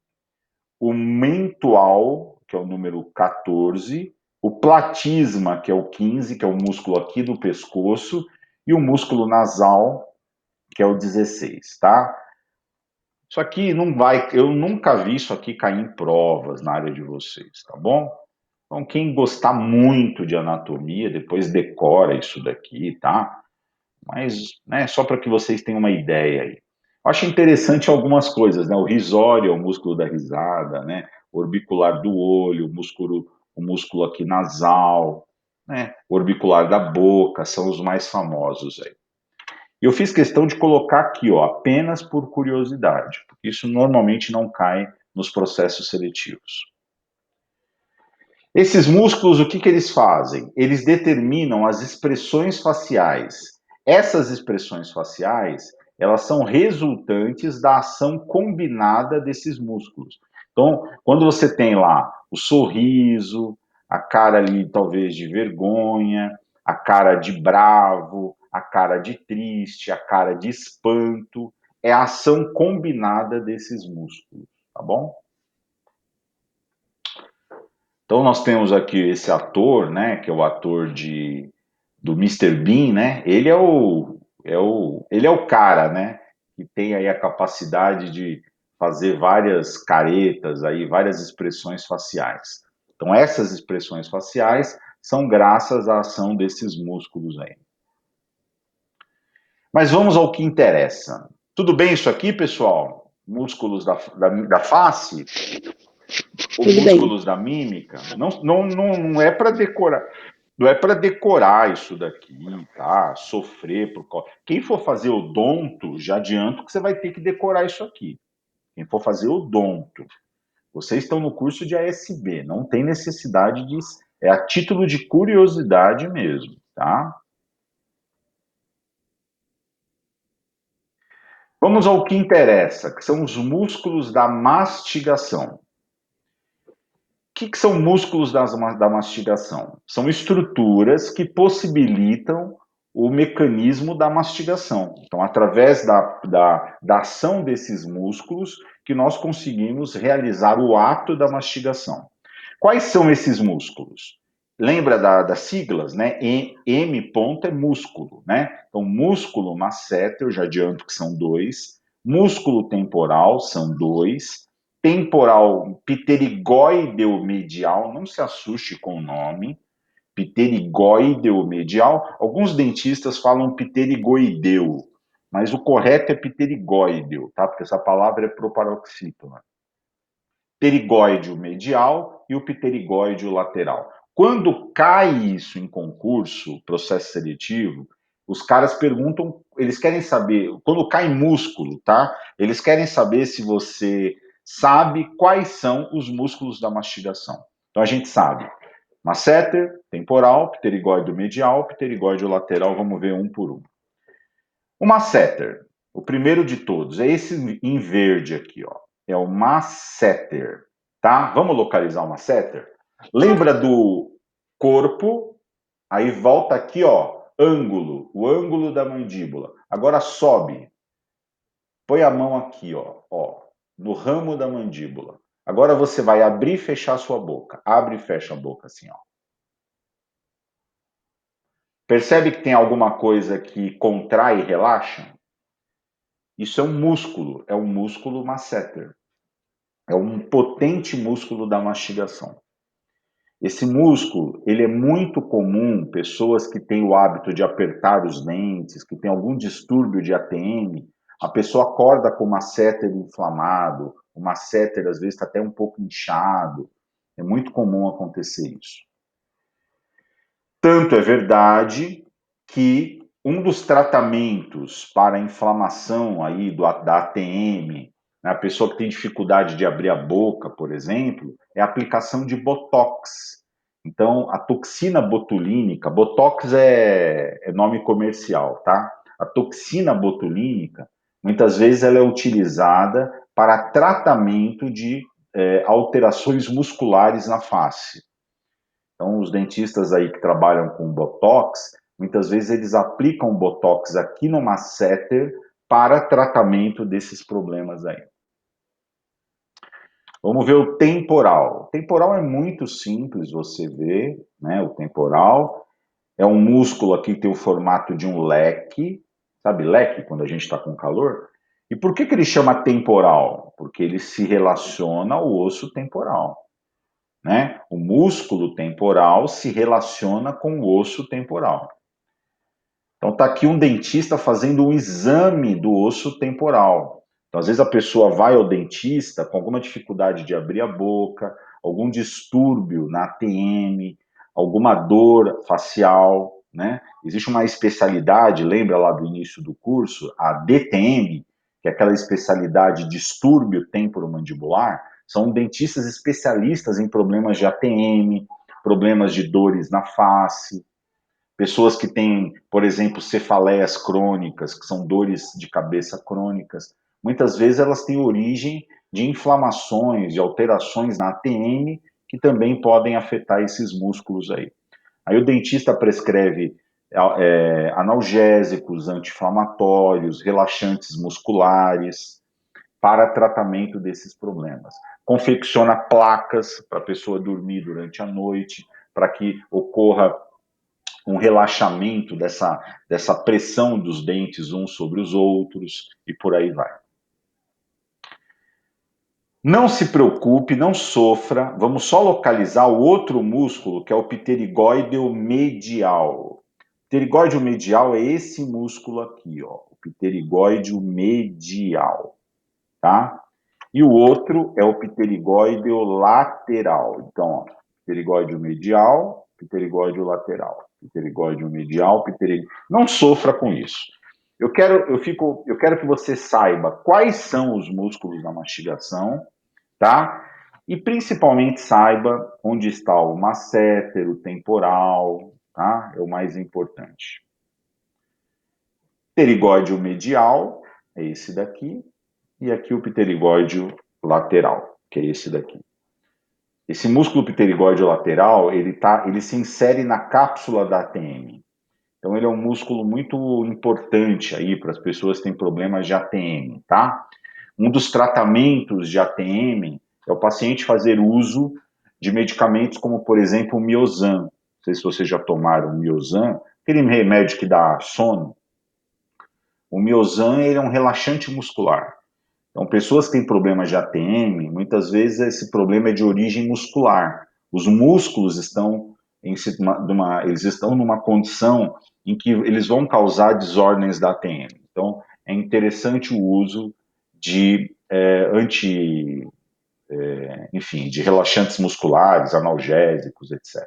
O mentual, que é o número 14. O platisma, que é o 15, que é o músculo aqui do pescoço. E o músculo nasal, que é o 16, tá? Isso aqui não vai, eu nunca vi isso aqui cair em provas na área de vocês, tá bom? Então, quem gostar muito de anatomia, depois decora isso daqui, tá? Mas, né, só para que vocês tenham uma ideia aí. Eu acho interessante algumas coisas, né? O risório é o músculo da risada, né? O orbicular do olho, o músculo aqui nasal, né? O orbicular da boca, são os mais famosos aí. Eu fiz questão de colocar aqui, ó, apenas por curiosidade, porque isso normalmente não cai nos processos seletivos. Esses músculos, o que eles fazem? Eles determinam as expressões faciais. Essas expressões faciais, elas são resultantes da ação combinada desses músculos. Então, quando você tem lá o sorriso, a cara ali talvez de vergonha, a cara de bravo, a cara de triste, a cara de espanto, é a ação combinada desses músculos, tá bom? Então nós temos aqui esse ator, né, que é o ator do Mr. Bean, né? Ele é o cara, né, que tem aí a capacidade de fazer várias caretas aí, várias expressões faciais. Então essas expressões faciais são graças à ação desses músculos aí. Mas vamos ao que interessa. Tudo bem isso aqui, pessoal? Músculos da face? Ou músculos da mímica? Não é para decorar. Não é para decorar isso daqui, tá? Sofrer por quem for fazer odonto, já adianto que você vai ter que decorar isso aqui. Quem for fazer odonto, vocês estão no curso de ASB, não tem necessidade de, é a título de curiosidade mesmo, tá? Vamos ao que interessa, que são os músculos da mastigação. que são músculos da mastigação? São estruturas que possibilitam o mecanismo da mastigação. Então, através da ação desses músculos, que nós conseguimos realizar o ato da mastigação. Quais são esses músculos? Lembra das siglas, né? M ponto é músculo, né? Então, músculo masseter, eu já adianto que são 2. Músculo temporal, são 2. Temporal pterigóideo medial, não se assuste com o nome. Pterigóideo medial. Alguns dentistas falam pterigoideu, mas o correto é pterigóideo, tá? Porque essa palavra é proparoxítona. Pterigóideo medial e o pterigóideo lateral. Quando cai isso em concurso, processo seletivo, os caras perguntam, eles querem saber, quando cai músculo, tá? Eles querem saber se você sabe quais são os músculos da mastigação. Então a gente sabe. Masseter, temporal, pterigóideo medial, pterigóideo lateral, vamos ver um por um. O masseter, o primeiro de todos, é esse em verde aqui, ó. É o masseter, tá? Vamos localizar o masseter? Lembra do corpo, aí volta aqui, ó, ângulo, o ângulo da mandíbula. Agora sobe. Põe a mão aqui, ó, no ramo da mandíbula. Agora você vai abrir e fechar a sua boca. Abre e fecha a boca assim, ó. Percebe que tem alguma coisa que contrai e relaxa? Isso é um músculo masseter. É um potente músculo da mastigação. Esse músculo, ele é muito comum em pessoas que têm o hábito de apertar os dentes, que têm algum distúrbio de ATM. A pessoa acorda com o masseter inflamado, o masseter às vezes está até um pouco inchado. É muito comum acontecer isso. Tanto é verdade que um dos tratamentos para a inflamação aí da ATM, né, a pessoa que tem dificuldade de abrir a boca, por exemplo, é a aplicação de Botox. Então, a toxina botulínica, Botox é nome comercial, tá? A toxina botulínica, muitas vezes ela é utilizada para tratamento de alterações musculares na face. Então, os dentistas aí que trabalham com Botox, muitas vezes eles aplicam Botox aqui no masseter para tratamento desses problemas aí. Vamos ver o temporal. O temporal é muito simples você ver, né? O temporal é um músculo aqui que tem o formato de um leque, sabe leque, quando a gente está com calor? E por que ele chama temporal? Porque ele se relaciona ao osso temporal. Né? O músculo temporal se relaciona com o osso temporal. Então está aqui um dentista fazendo um exame do osso temporal. Então, às vezes a pessoa vai ao dentista com alguma dificuldade de abrir a boca, algum distúrbio na ATM, alguma dor facial, né? Existe uma especialidade, lembra lá do início do curso, a DTM, que é aquela especialidade distúrbio temporomandibular. São dentistas especialistas em problemas de ATM, problemas de dores na face, pessoas que têm, por exemplo, cefaleias crônicas, que são dores de cabeça crônicas. Muitas vezes elas têm origem de inflamações, de alterações na ATM, que também podem afetar esses músculos aí. Aí o dentista prescreve analgésicos, anti-inflamatórios, relaxantes musculares, para tratamento desses problemas. Confecciona placas para a pessoa dormir durante a noite, para que ocorra um relaxamento dessa pressão dos dentes uns sobre os outros, e por aí vai. Não se preocupe, não sofra, vamos só localizar o outro músculo, que é o pterigóideo medial. O pterigóideo medial é esse músculo aqui, ó, o pterigóideo medial, tá? E o outro é o pterigóideo lateral. Então, ó, pterigóideo medial, pterigóideo lateral. Pterigóideo medial, pterigóideo... Não sofra com isso. Eu quero que você saiba quais são os músculos da mastigação, tá? E principalmente saiba onde está o masseter, o temporal, tá? É o mais importante. Pterigóideo medial é esse daqui. E aqui o pterigóideo lateral, que é esse daqui. Esse músculo pterigóide lateral, ele se insere na cápsula da ATM. Então, ele é um músculo muito importante aí para as pessoas que têm problemas de ATM, tá? Um dos tratamentos de ATM é o paciente fazer uso de medicamentos como, por exemplo, o Miozan. Não sei se vocês já tomaram o Miozan, aquele remédio que dá sono. O Miozan, ele é um relaxante muscular. Então, pessoas que têm problemas de ATM, muitas vezes esse problema é de origem muscular. Os músculos eles estão numa condição em que eles vão causar desordens da ATM. Então, é interessante o uso de de relaxantes musculares, analgésicos, etc.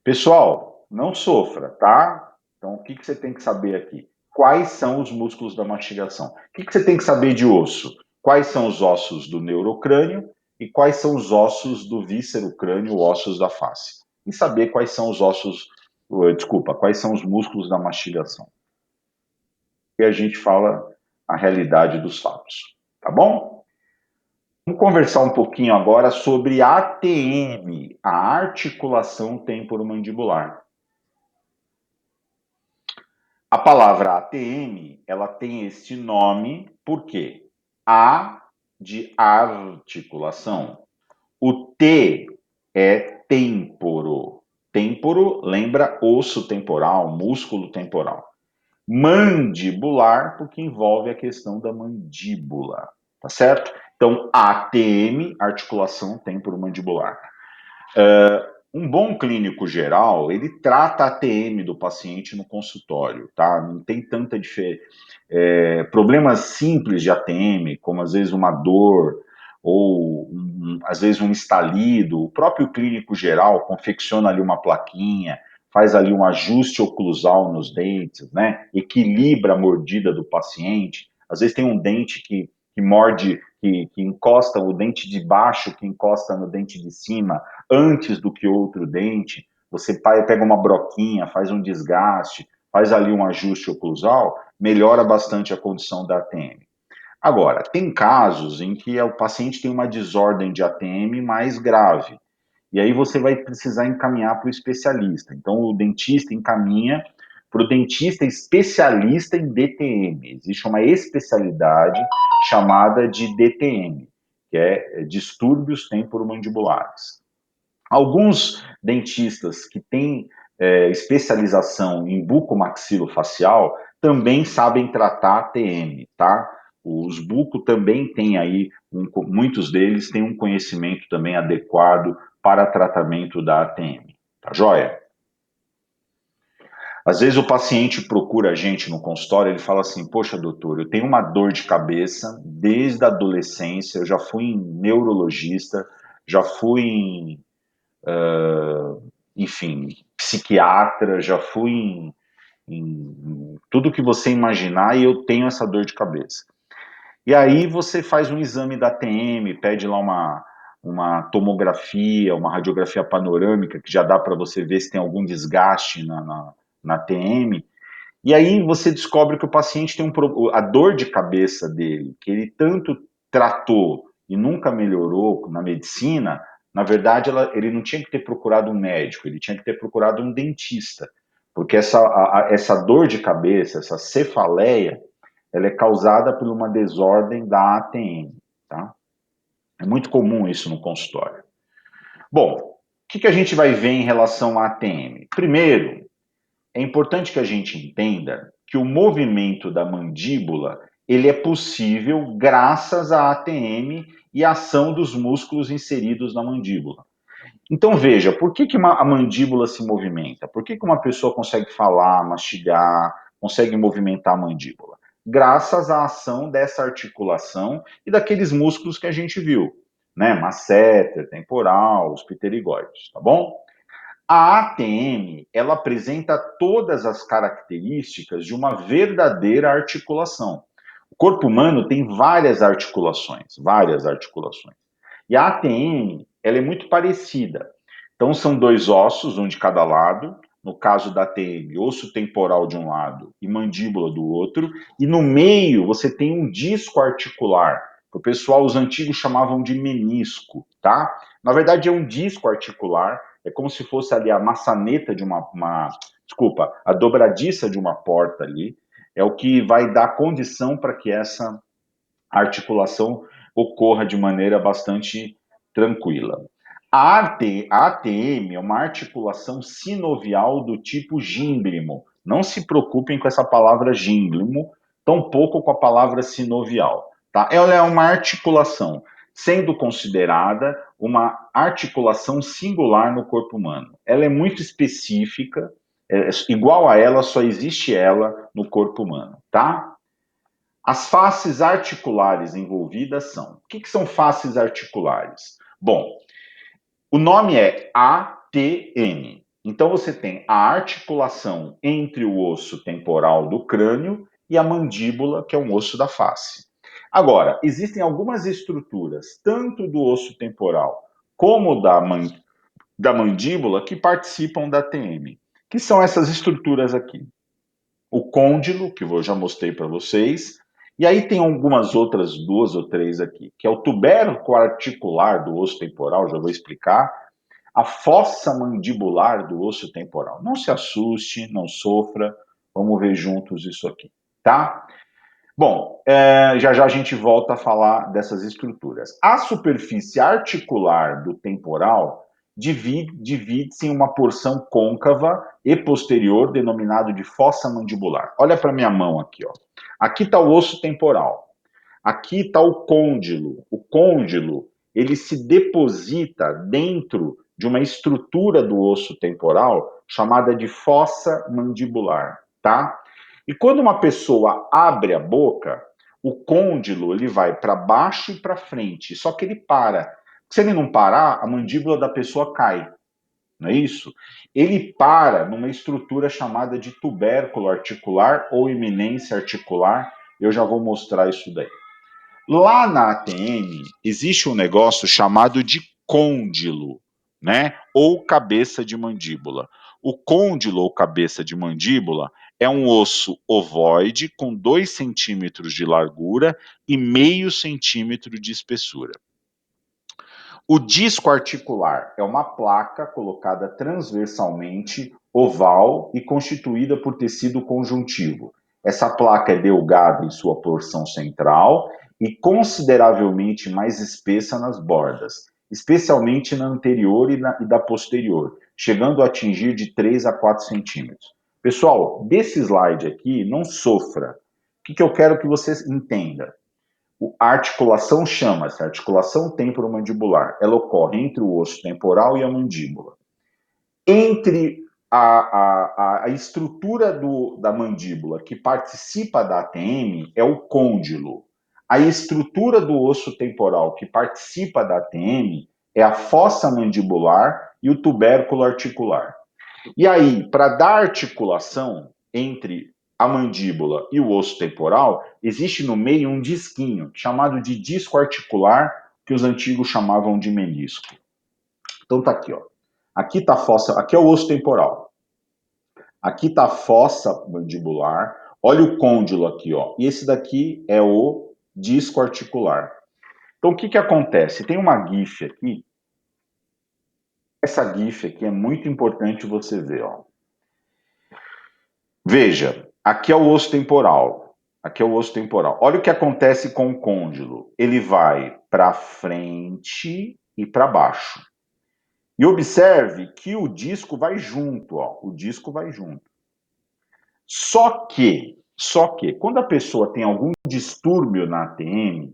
Pessoal, não sofra, tá? Então, o que você tem que saber aqui? Quais são os músculos da mastigação? O que você tem que saber de osso? Quais são os ossos do neurocrânio e quais são os ossos do víscero-crânio, ossos da face? E saber quais são quais são os músculos da mastigação. E a gente fala a realidade dos fatos, tá bom? Vamos conversar um pouquinho agora sobre ATM, a articulação temporomandibular. A palavra ATM, ela tem este nome porque A de articulação. O T é temporo. Temporo lembra osso temporal, músculo temporal. Mandibular, porque envolve a questão da mandíbula, tá certo? Então, ATM, articulação temporomandibular. Um bom clínico geral, ele trata a ATM do paciente no consultório, tá? Não tem tanta diferença. Problemas simples de ATM, como às vezes uma dor ou às vezes um estalido, o próprio clínico geral confecciona ali uma plaquinha, faz ali um ajuste oclusal nos dentes, né? Equilibra a mordida do paciente. Às vezes tem um dente que morde, que encosta o dente de baixo, que encosta no dente de cima, antes do que outro dente. Você pega uma broquinha, faz um desgaste, faz ali um ajuste oclusal, melhora bastante a condição da ATM. Agora, tem casos em que o paciente tem uma desordem de ATM mais grave. E aí você vai precisar encaminhar para o especialista. Então, o dentista encaminha para o dentista especialista em DTM. Existe uma especialidade chamada de DTM, que é distúrbios temporomandibulares. Alguns dentistas que têm especialização em bucomaxilofacial também sabem tratar ATM, tá? Os buco também têm aí, muitos deles têm um conhecimento também adequado para tratamento da ATM, tá joia? Às vezes o paciente procura a gente no consultório, ele fala assim, poxa doutor, eu tenho uma dor de cabeça desde a adolescência, eu já fui em neurologista, já fui em psiquiatra, já fui em tudo que você imaginar e eu tenho essa dor de cabeça. E aí você faz um exame da ATM, pede lá uma tomografia, uma radiografia panorâmica, que já dá para você ver se tem algum desgaste na ATM, e aí você descobre que o paciente tem a dor de cabeça dele, que ele tanto tratou e nunca melhorou na medicina. Na verdade, ele não tinha que ter procurado um médico, ele tinha que ter procurado um dentista, porque essa dor de cabeça, essa cefaleia, ela é causada por uma desordem da ATM, tá? É muito comum isso no consultório. Bom, o que a gente vai ver em relação à ATM? Primeiro, é importante que a gente entenda que o movimento da mandíbula, ele é possível graças à ATM e à ação dos músculos inseridos na mandíbula. Então veja, por que a mandíbula se movimenta? Por que uma pessoa consegue falar, mastigar, consegue movimentar a mandíbula? Graças à ação dessa articulação e daqueles músculos que a gente viu, né? Masseter, temporal, os pterigóides, tá bom? A ATM, ela apresenta todas as características de uma verdadeira articulação. O corpo humano tem várias articulações. E a ATM, ela é muito parecida. Então, são dois ossos, um de cada lado. No caso da ATM, osso temporal de um lado e mandíbula do outro. E no meio, você tem um disco articular, O pessoal, os antigos chamavam de menisco, tá? Na verdade é um disco articular, é como se fosse ali a maçaneta de desculpa, a dobradiça de uma porta ali, é o que vai dar condição para que essa articulação ocorra de maneira bastante tranquila. A ATM é uma articulação sinovial do tipo gínglimo. Não se preocupem com essa palavra gínglimo, tampouco com a palavra sinovial. Tá? Ela é uma articulação, sendo considerada uma articulação singular no corpo humano. Ela é muito específica, igual a ela, só existe ela no corpo humano, tá? As faces articulares envolvidas são... O que são faces articulares? Bom, o nome é ATM. Então você tem a articulação entre o osso temporal do crânio e a mandíbula, que é um osso da face. Agora, existem algumas estruturas, tanto do osso temporal como da mandíbula, que participam da ATM, que são essas estruturas aqui. O côndilo, que eu já mostrei para vocês, e aí tem algumas outras 2 ou 3 aqui, que é o tubérculo articular do osso temporal, já vou explicar, a fossa mandibular do osso temporal. Não se assuste, não sofra, vamos ver juntos isso aqui, tá? Bom, já já a gente volta a falar dessas estruturas. A superfície articular do temporal divide-se em uma porção côncava e posterior, denominado de fossa mandibular. Olha para minha mão aqui, ó. Aqui está o osso temporal. Aqui está o côndilo. O côndilo, ele se deposita dentro de uma estrutura do osso temporal chamada de fossa mandibular, tá? E quando uma pessoa abre a boca, o côndilo ele vai para baixo e para frente, só que ele para. Se ele não parar, a mandíbula da pessoa cai, não é isso? Ele para numa estrutura chamada de tubérculo articular ou eminência articular, eu já vou mostrar isso daí. Lá na ATM, existe um negócio chamado de côndilo, né? Ou cabeça de mandíbula. O côndilo ou cabeça de mandíbula é um osso ovoide com 2 centímetros de largura e meio centímetro de espessura. O disco articular é uma placa colocada transversalmente, oval e constituída por tecido conjuntivo. Essa placa é delgada em sua porção central e consideravelmente mais espessa nas bordas, especialmente na anterior e da posterior, chegando a atingir de 3 a 4 centímetros. Pessoal, desse slide aqui, não sofra. O que eu quero que você entenda? A articulação chama-se articulação temporomandibular. Ela ocorre entre o osso temporal e a mandíbula. Entre a estrutura da mandíbula que participa da ATM é o côndilo. A estrutura do osso temporal que participa da ATM é a fossa mandibular e o tubérculo articular. E aí, para dar articulação entre a mandíbula e o osso temporal, existe no meio um disquinho, chamado de disco articular, que os antigos chamavam de menisco. Então tá aqui, ó. Aqui tá a fossa, aqui é o osso temporal. Aqui tá a fossa mandibular. Olha o côndilo aqui, ó. E esse daqui é o disco articular. Então o que acontece? Tem uma GIF aqui. Essa GIF aqui é muito importante você ver, ó. Veja, aqui é o osso temporal. Aqui é o osso temporal. Olha o que acontece com o côndilo. Ele vai para frente e para baixo. E observe que o disco vai junto, ó. O disco vai junto. Só que, quando a pessoa tem algum distúrbio na ATM,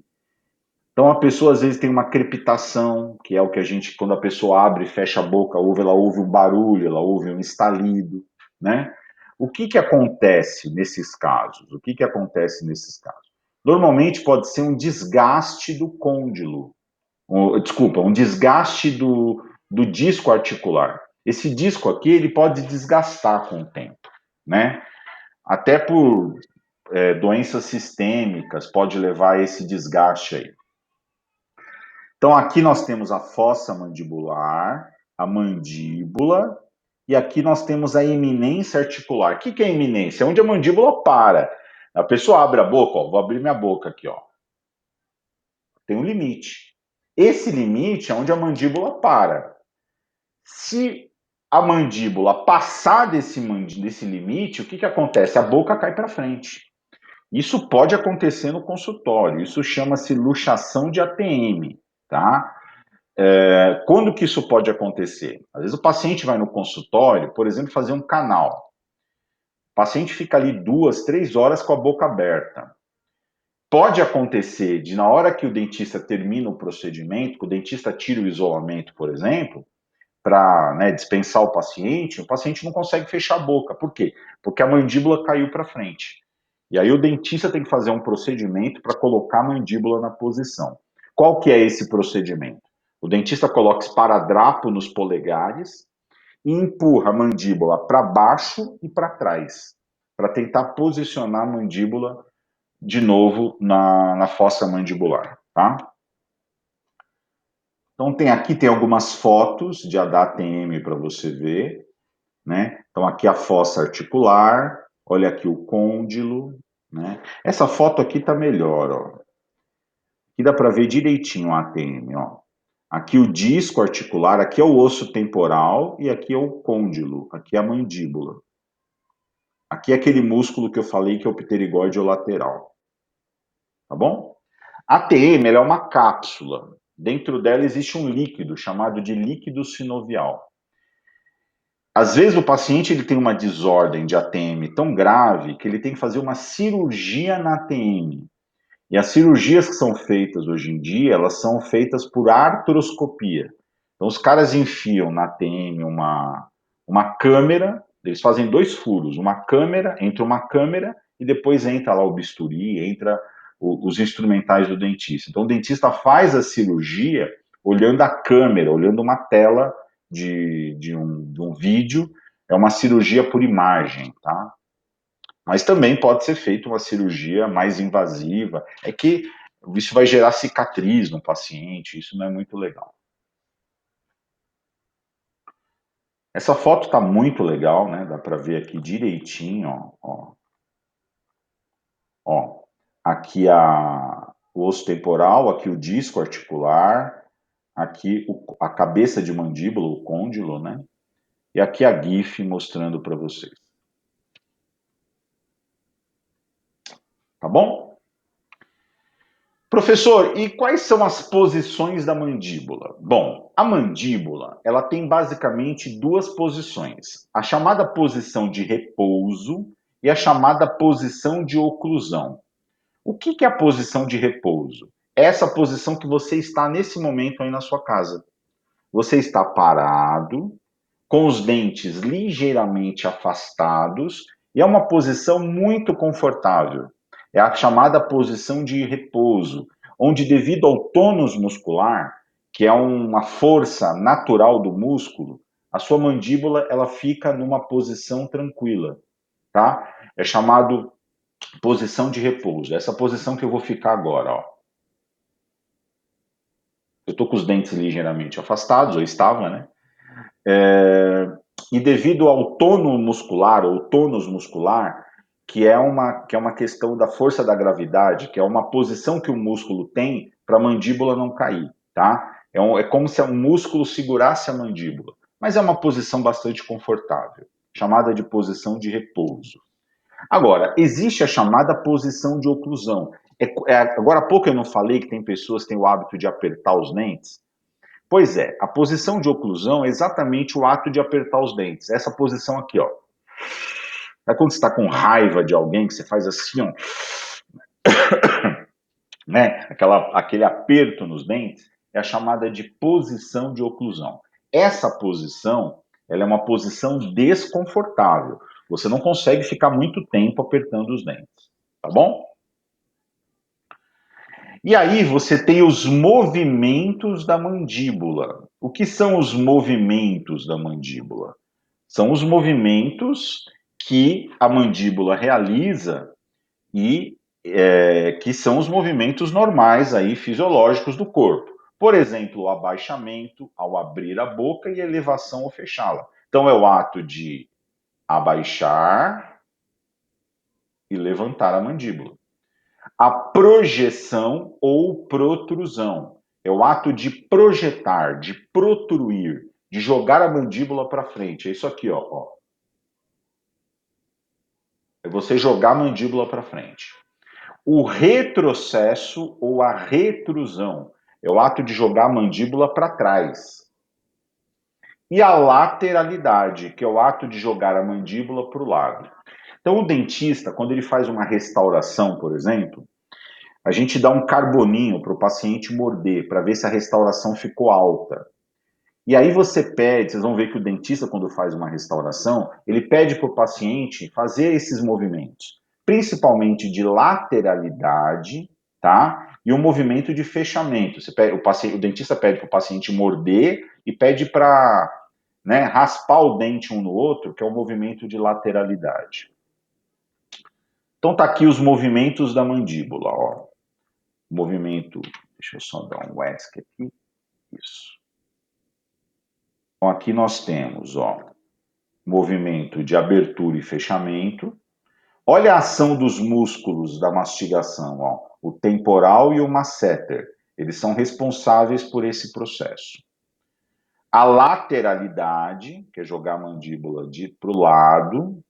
então a pessoa às vezes tem uma crepitação, que é o que a gente, quando a pessoa abre e fecha a boca, ela ouve um barulho, ela ouve um estalido, né? O que acontece nesses casos? Normalmente pode ser um desgaste do côndilo, um desgaste do disco articular. Esse disco aqui, ele pode desgastar com o tempo, né? Até por doenças sistêmicas, pode levar a esse desgaste aí. Então aqui nós temos a fossa mandibular, a mandíbula, e aqui nós temos a eminência articular. O que é eminência? É onde a mandíbula para. A pessoa abre a boca, ó, vou abrir minha boca aqui, ó. tem um limite. Esse limite é onde a mandíbula para. Se a mandíbula passar desse limite, o que acontece? A boca cai para frente. Isso pode acontecer no consultório, isso chama-se luxação de ATM, tá? Quando que isso pode acontecer? Às vezes o paciente vai no consultório, por exemplo, fazer um canal. O paciente fica ali 2, 3 horas com a boca aberta. Pode acontecer de, na hora que o dentista termina o procedimento, que o dentista tira o isolamento, por exemplo, para, né, dispensar o paciente não consegue fechar a boca. Por quê? Porque a mandíbula caiu para frente. E aí o dentista tem que fazer um procedimento para colocar a mandíbula na posição. Qual que é esse procedimento? O dentista coloca esparadrapo nos polegares e empurra a mandíbula para baixo e para trás, para tentar posicionar a mandíbula de novo na fossa mandibular, tá? Então aqui tem algumas fotos de ADATM para você ver, né? Então aqui a fossa articular, olha aqui o côndilo, né? Essa foto aqui tá melhor, ó. Aqui dá para ver direitinho a ATM, ó. Aqui o disco articular, aqui é o osso temporal e aqui é o côndilo, aqui é a mandíbula. Aqui é aquele músculo que eu falei que é o pterigóide ou lateral. Tá bom? A ATM ela é uma cápsula. Dentro dela existe um líquido chamado de líquido sinovial. Às vezes o paciente ele tem uma desordem de ATM tão grave que ele tem que fazer uma cirurgia na ATM. E as cirurgias que são feitas hoje em dia, elas são feitas por artroscopia. Então os caras enfiam na ATM uma câmera, eles fazem 2 furos, entra uma câmera e depois entra lá o bisturi, entra os instrumentais do dentista. Então o dentista faz a cirurgia olhando a câmera, olhando uma tela de um vídeo, é uma cirurgia por imagem, tá? Mas também pode ser feita uma cirurgia mais invasiva, é que isso vai gerar cicatriz no paciente, isso não é muito legal. Essa foto está muito legal, né? Dá para ver aqui direitinho, ó. Ó, aqui o osso temporal, aqui o disco articular, aqui a cabeça de mandíbula, o côndilo, né? E aqui a GIF mostrando para vocês. Tá bom? Professor, e quais são as posições da mandíbula? Bom, a mandíbula, ela tem basicamente 2 posições. A chamada posição de repouso e a chamada posição de oclusão. O que é a posição de repouso? É essa posição que você está nesse momento aí na sua casa. Você está parado, com os dentes ligeiramente afastados, e é uma posição muito confortável. É a chamada posição de repouso, onde devido ao tônus muscular, que é uma força natural do músculo, a sua mandíbula ela fica numa posição tranquila, tá? É chamado posição de repouso. Essa posição que eu vou ficar agora, ó. Eu estou com os dentes ligeiramente afastados, ou estava, né? E devido ao tono muscular, ou tônus muscular, que é uma questão da força da gravidade, que é uma posição que o músculo tem para a mandíbula não cair, tá? É como se um músculo segurasse a mandíbula, mas é uma posição bastante confortável, chamada de posição de repouso. Agora, existe a chamada posição de oclusão. Agora há pouco eu não falei que tem pessoas que têm o hábito de apertar os dentes? Pois é, a posição de oclusão é exatamente o ato de apertar os dentes. Essa posição aqui, ó. Sabe quando você está com raiva de alguém, que você faz assim, ó, né? Aquele aperto nos dentes, é a chamada de posição de oclusão. Essa posição, ela é uma posição desconfortável. Você não consegue ficar muito tempo apertando os dentes, tá bom? E aí você tem os movimentos da mandíbula. O que são os movimentos da mandíbula? São os movimentos que a mandíbula realiza e que são os movimentos normais aí, fisiológicos do corpo. Por exemplo, o abaixamento ao abrir a boca e a elevação ao fechá-la. Então é o ato de abaixar e levantar a mandíbula. A projeção ou protrusão é o ato de projetar, de protruir, de jogar a mandíbula para frente. É isso aqui, ó. É você jogar a mandíbula para frente. O retrocesso ou a retrusão é o ato de jogar a mandíbula para trás. E a lateralidade, que é o ato de jogar a mandíbula para o lado. Então, o dentista, quando ele faz uma restauração, por exemplo, a gente dá um carboninho para o paciente morder, para ver se a restauração ficou alta. E aí você pede, vocês vão ver que o dentista, quando faz uma restauração, ele pede para o paciente fazer esses movimentos, principalmente de lateralidade, tá? E o movimento de fechamento. O dentista pede para o paciente morder e pede para, né, raspar o dente um no outro, que é o movimento de lateralidade. Então tá aqui os movimentos da mandíbula, ó. Movimento, deixa eu só dar um ESC aqui, isso. Então aqui nós temos, ó, movimento de abertura e fechamento. Olha a ação dos músculos da mastigação, ó, o temporal e o masseter. Eles são responsáveis por esse processo. A lateralidade, que é jogar a mandíbula para o lado,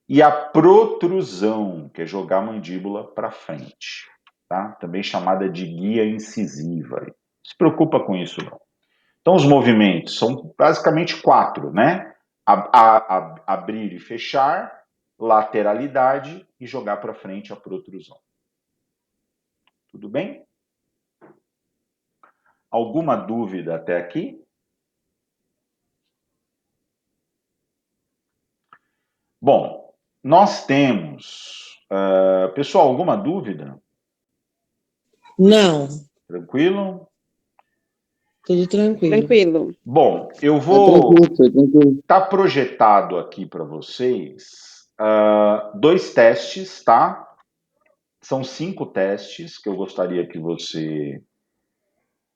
e a protrusão, que é jogar a mandíbula para frente, tá? Também chamada de guia incisiva. Não se preocupa com isso, não. Então, os movimentos são basicamente 4, né? Abrir e fechar, lateralidade e jogar para frente a protrusão. Tudo bem? Alguma dúvida até aqui? Bom, nós temos... pessoal, alguma dúvida? Não. Tranquilo? Tudo tranquilo. Tranquilo. Bom, eu vou... Tá projetado aqui para vocês 2 testes, tá? São 5 testes que eu gostaria que você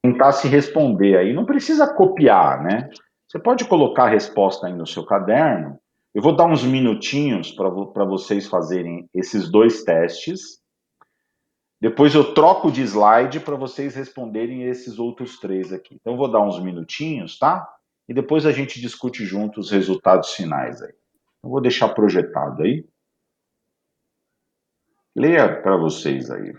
tentasse responder aí. Não precisa copiar, né? Você pode colocar a resposta aí no seu caderno. Eu vou dar uns minutinhos para vocês fazerem esses 2 testes. Depois eu troco de slide para vocês responderem esses outros 3 aqui. Então eu vou dar uns minutinhos, tá? E depois a gente discute junto os resultados finais aí. Eu vou deixar projetado aí. Leia para vocês aí.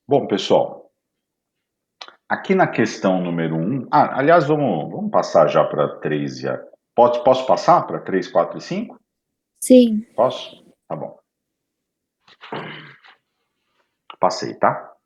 Bom, pessoal, aqui na questão número 1, aliás, vamos passar já para 3 e posso passar para 3, 4 e 5? Sim. Posso? Tá bom. Passei, tá?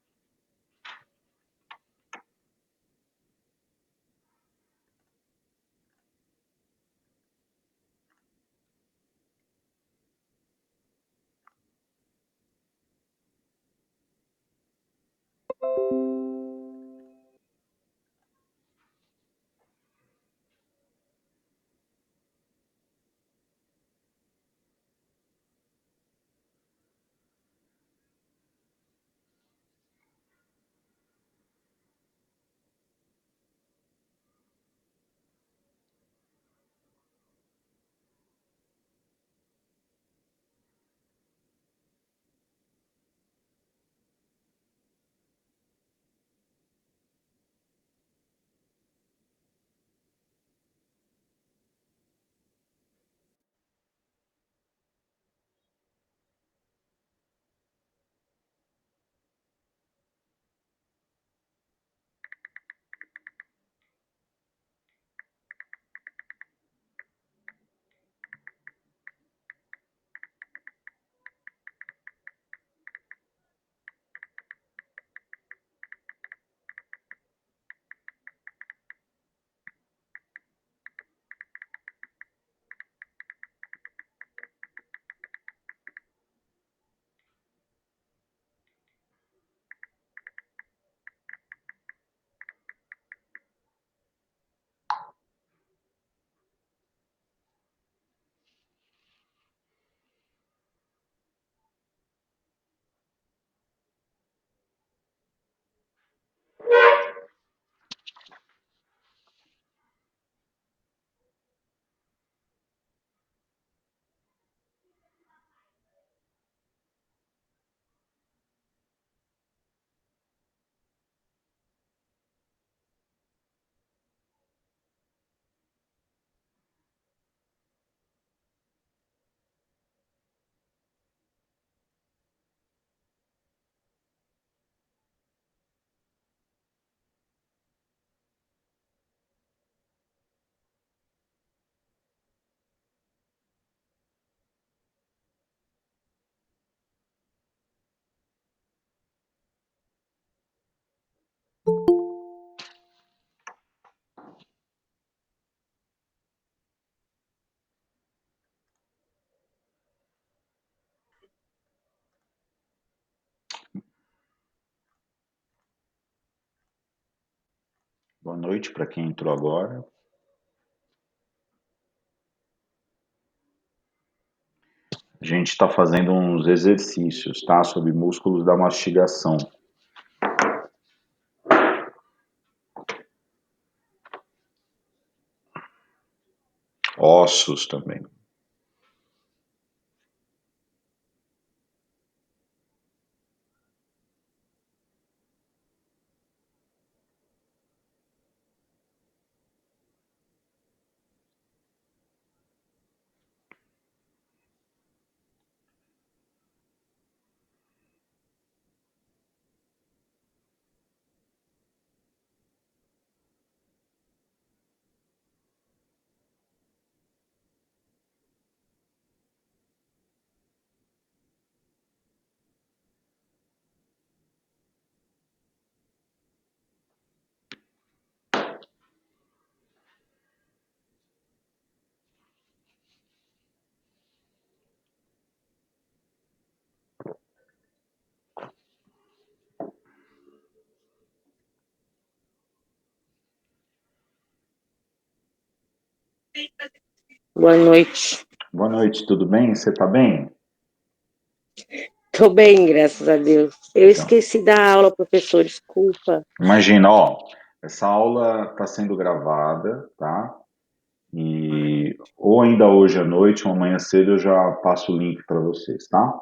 Boa noite para quem entrou agora. A gente está fazendo uns exercícios, tá? Sobre músculos da mastigação. Ossos também. Boa noite. Boa noite, tudo bem? Você tá bem? Tô bem, graças a Deus. Eu Então, esqueci da aula, professor, desculpa. imagina, ó, essa aula está sendo gravada, tá? E ou ainda hoje à noite ou amanhã cedo eu já passo o link para vocês, tá?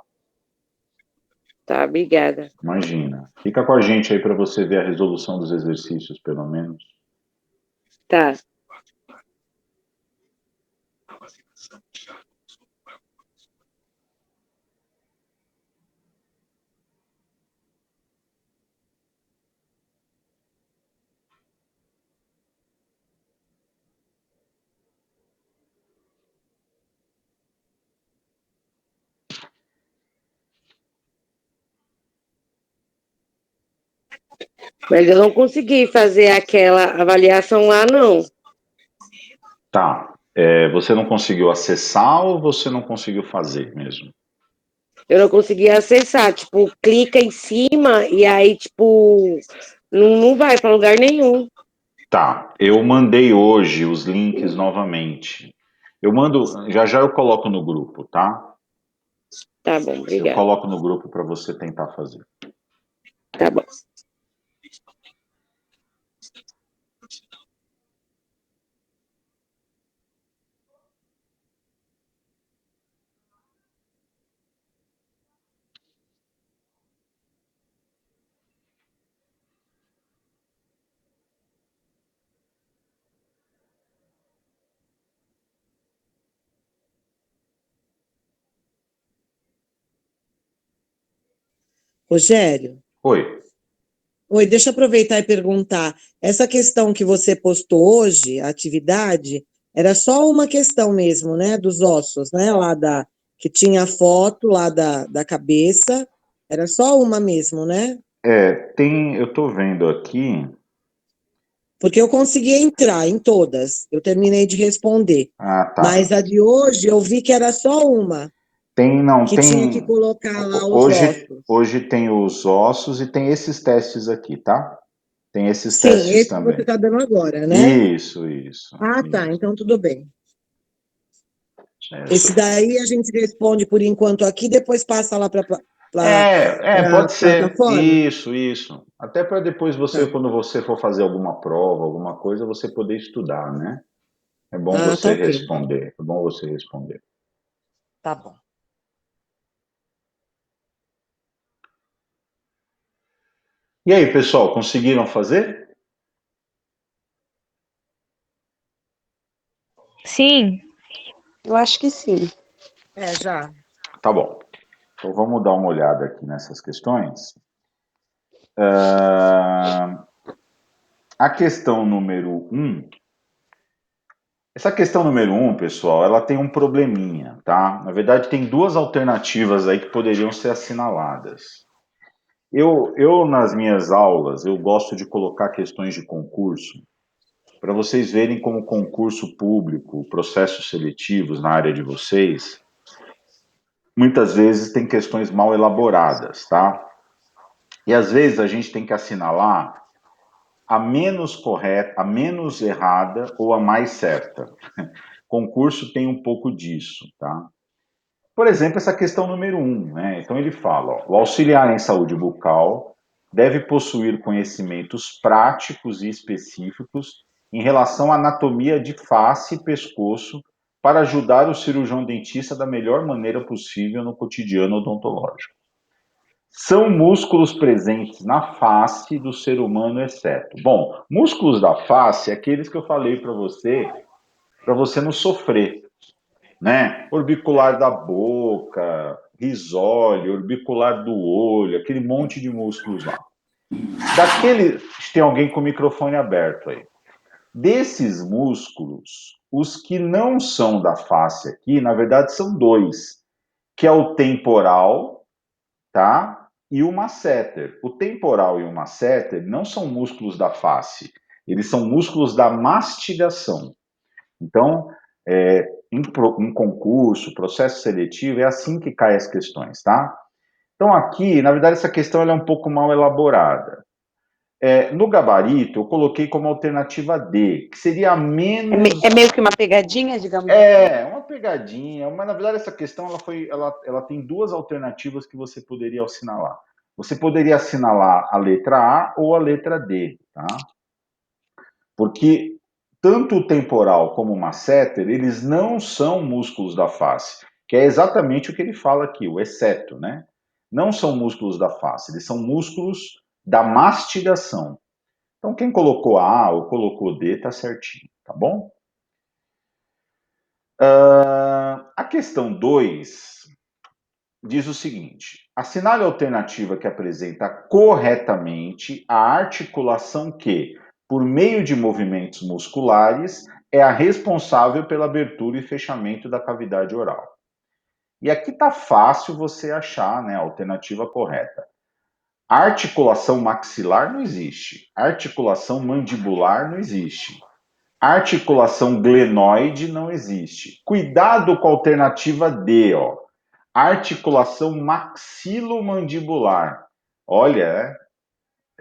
Tá, obrigada. Imagina. Fica com a gente aí para você ver a resolução dos exercícios, pelo menos. Tá. Mas eu não consegui fazer aquela avaliação lá, não. Tá. Você não conseguiu acessar ou você não conseguiu fazer mesmo? Eu não consegui acessar. Tipo, clica em cima e aí, tipo, não vai para lugar nenhum. Tá. Eu mandei hoje os links novamente. Eu mando, já já eu coloco no grupo, tá? Tá bom, Eu obrigada. coloco no grupo para você tentar fazer. Tá bom. Rogério, Oi. oi, deixa eu aproveitar e perguntar. Essa questão que você postou hoje, a atividade, era só uma questão mesmo, né? Dos ossos, né? Que tinha a foto lá da cabeça. Era só uma mesmo, né? Eu tô vendo aqui. Porque eu consegui entrar em todas. Eu terminei de responder. Ah, tá. Mas a de hoje eu vi que era só uma. Tinha que colocar lá os ossos. Hoje tem os ossos e tem esses testes aqui, tá? Tem esses Sim, testes esse que também. você está dando agora, né? Isso. Ah, tá. Então tudo bem. Isso. Esse daí a gente responde por enquanto aqui, depois passa lá para Pode ser. plataforma. Isso. Até para depois você, Tá. quando você for fazer alguma prova, alguma coisa, você poder estudar, né? É bom Ah, tá você ok. responder. É bom você responder. Tá bom. E aí, pessoal, conseguiram fazer? Sim. Eu acho que sim. Já. Tá bom. Então vamos dar uma olhada aqui nessas questões. A questão número 1. Essa questão número 1, pessoal, ela tem um probleminha, tá? Na verdade, tem duas alternativas aí que poderiam ser assinaladas. Eu nas minhas aulas, eu gosto de colocar questões de concurso para vocês verem como concurso público, processos seletivos na área de vocês, muitas vezes tem questões mal elaboradas, tá? E às vezes a gente tem que assinalar a menos correta, a menos errada ou a mais certa. Concurso tem um pouco disso, tá? Por exemplo, essa questão número 1, né? Então ele fala, ó, o auxiliar em saúde bucal deve possuir conhecimentos práticos e específicos em relação à anatomia de face e pescoço para ajudar o cirurgião dentista da melhor maneira possível no cotidiano odontológico. São músculos presentes na face do ser humano, exceto. Bom, músculos da face é aqueles que eu falei para você não sofrer, né? Orbicular da boca, risório, orbicular do olho, aquele monte de músculos lá. Tem alguém com o microfone aberto aí. Desses músculos, os que não são da face aqui, na verdade são dois, que é o temporal, tá? E o masseter. O temporal e o masseter não são músculos da face, eles são músculos da mastigação. Então, em concurso, processo seletivo, é assim que caem as questões, tá? Então aqui, na verdade, essa questão ela é um pouco mal elaborada. No gabarito, eu coloquei como alternativa D, que seria a menos... É meio que uma pegadinha, digamos assim. Uma pegadinha, mas na verdade essa questão ela tem duas alternativas que você poderia assinalar. Você poderia assinalar a letra A ou a letra D, tá? Porque tanto o temporal como o masseter, eles não são músculos da face, que é exatamente o que ele fala aqui, o exceto, né? Não são músculos da face, eles são músculos da mastigação. Então, quem colocou A ou colocou D, tá certinho, tá bom? A questão 2 diz o seguinte: assinale a alternativa que apresenta corretamente a articulação que, por meio de movimentos musculares, é a responsável pela abertura e fechamento da cavidade oral. E aqui tá fácil você achar, né, a alternativa correta. A articulação maxilar não existe. A articulação mandibular não existe. A articulação glenoide não existe. Cuidado com a alternativa D, ó. Articulação maxilomandibular. Olha,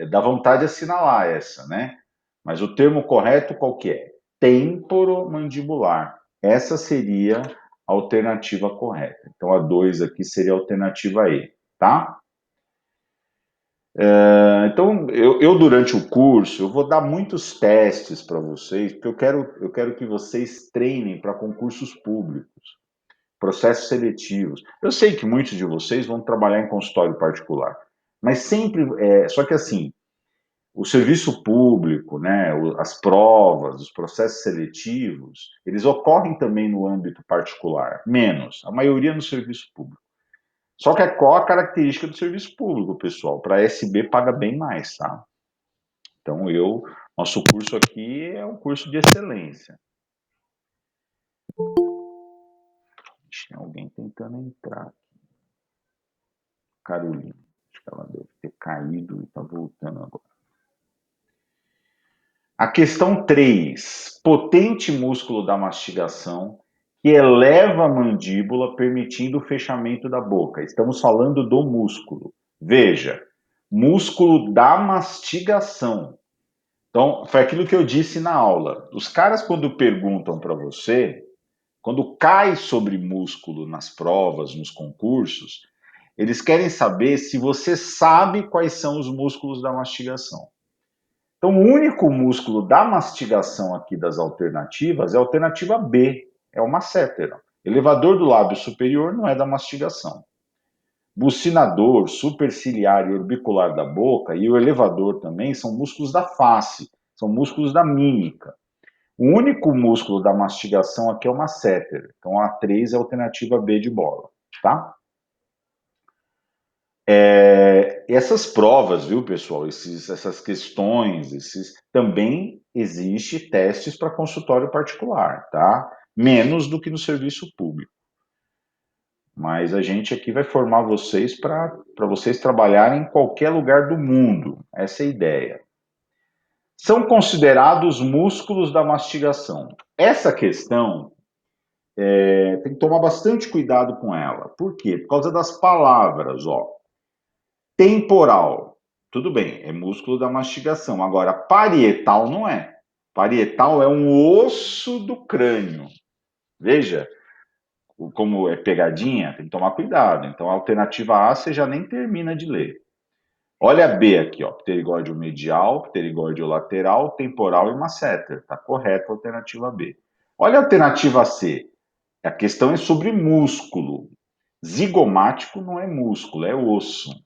dá vontade de assinalar essa, né? Mas o termo correto qual que é? Temporomandibular. Essa seria a alternativa correta. Então a 2 aqui seria a alternativa E, tá? Então, eu durante o curso, eu vou dar muitos testes para vocês, porque eu quero que vocês treinem para concursos públicos, processos seletivos. Eu sei que muitos de vocês vão trabalhar em consultório particular, mas sempre, só que assim, o serviço público, né, as provas, os processos seletivos, eles ocorrem também no âmbito particular, menos, a maioria no serviço público. Só que qual a característica do serviço público, pessoal? Para SB paga bem mais, tá? Então, nosso curso aqui é um curso de excelência. Tem alguém tentando entrar aqui. Carolina, acho que ela deve ter caído e está voltando agora. A questão 3. Potente músculo da mastigação que eleva a mandíbula, permitindo o fechamento da boca. Estamos falando do músculo. Veja, músculo da mastigação. Então, foi aquilo que eu disse na aula. Os caras, quando perguntam para você, quando cai sobre músculo nas provas, nos concursos, eles querem saber se você sabe quais são os músculos da mastigação. Então, o único músculo da mastigação aqui das alternativas é a alternativa B, é o masseter. Elevador do lábio superior não é da mastigação. Bucinador, superciliar e orbicular da boca e o elevador também são músculos da face, são músculos da mímica. O único músculo da mastigação aqui é o masseter. Então, a 3 é a alternativa B de bola, tá? Essas provas, viu, pessoal, essas questões, também existe testes para consultório particular, tá? Menos do que no serviço público. Mas a gente aqui vai formar vocês para vocês trabalharem em qualquer lugar do mundo. Essa é a ideia. São considerados músculos da mastigação. Essa questão tem que tomar bastante cuidado com ela. Por quê? Por causa das palavras, ó. Temporal, tudo bem, é músculo da mastigação. Agora, parietal não é. Parietal é um osso do crânio. Veja como é pegadinha, tem que tomar cuidado. Então, a alternativa A você já nem termina de ler. Olha a B aqui, ó, pterigóide medial, pterigóide lateral, temporal e masseter. Tá correto a alternativa B. Olha a alternativa C. A questão é sobre músculo. Zigomático não é músculo, é osso.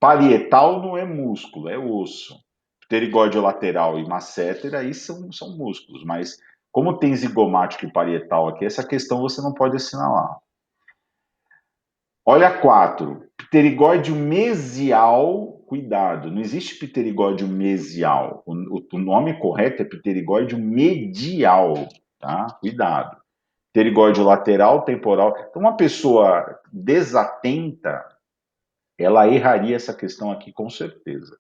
Parietal não é músculo, é osso. Pterigóide lateral e masseter aí são músculos, mas como tem zigomático e parietal aqui, essa questão você não pode assinalar. Olha a 4. Pterigóide mesial, cuidado, não existe pterigóide mesial. O nome correto é pterigóide medial, tá? Cuidado. Pterigóide lateral, temporal. Então, uma pessoa desatenta, ela erraria essa questão aqui com certeza.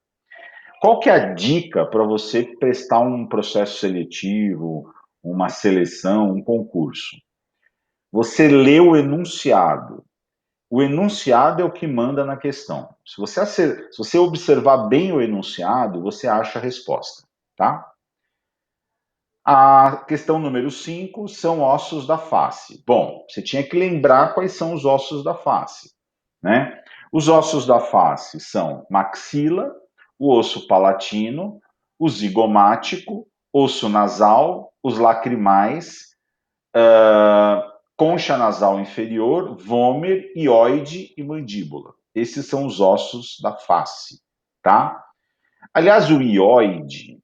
Qual que é a dica para você prestar um processo seletivo, uma seleção, um concurso? Você lê o enunciado o enunciado é o que manda na questão. Se você observar bem o enunciado, você acha a resposta, tá? A questão número 5 são ossos da face. Bom, você tinha que lembrar quais são os ossos da face, né? Os ossos da face são maxila, o osso palatino, o zigomático, osso nasal, os lacrimais, concha nasal inferior, vômer, hioide e mandíbula. Esses são os ossos da face, tá? Aliás, o hioide,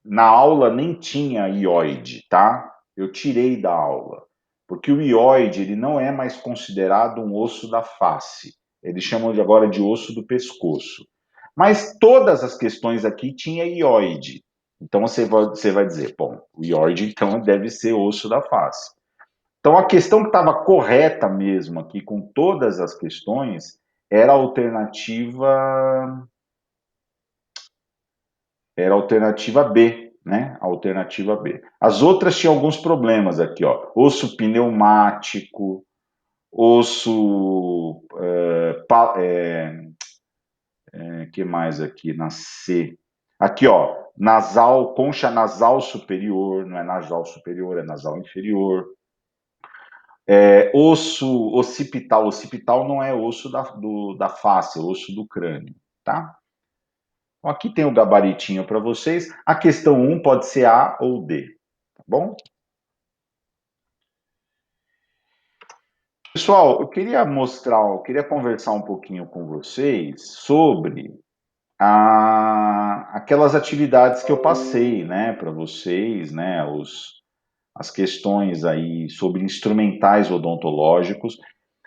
na aula nem tinha hioide, tá? Eu tirei da aula, porque o hioide ele não é mais considerado um osso da face. Eles chamam agora de osso do pescoço. Mas todas as questões aqui tinha hioide. Então você vai dizer, bom, o hioide então deve ser osso da face. Então a questão que estava correta mesmo aqui com todas as questões era a alternativa B, né? A alternativa B. As outras tinham alguns problemas aqui, ó. Osso pneumático, osso. Que mais aqui na C? Aqui, ó. Nasal, concha nasal superior, não é nasal superior, é nasal inferior. Osso occipital. Occipital não é osso da face, é osso do crânio, tá? Então, aqui tem o gabaritinho para vocês. A questão 1 pode ser A ou D, tá bom? Pessoal, eu queria conversar um pouquinho com vocês sobre aquelas atividades que eu passei, né, para vocês, né, as questões aí sobre instrumentais odontológicos.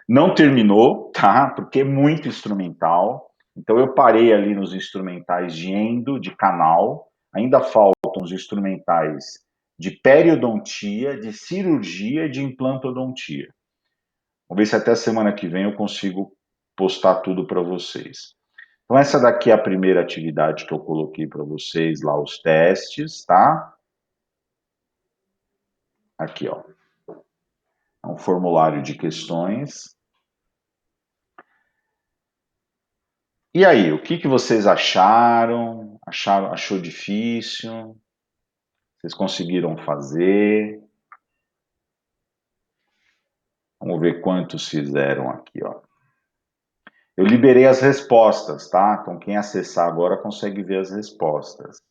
Não terminou, tá? Porque é muito instrumental. Então eu parei ali nos instrumentais de endo, de canal. Ainda faltam os instrumentais de periodontia, de cirurgia e de implantodontia. Vamos ver se até semana que vem eu consigo postar tudo para vocês. Então essa daqui é a primeira atividade que eu coloquei para vocês lá, os testes, tá? Aqui, ó. É um formulário de questões. E aí, o que vocês acharam? Achou difícil? Vocês conseguiram fazer? Vamos ver quantos fizeram aqui, ó. Eu liberei as respostas, tá? Então quem acessar agora consegue ver as respostas.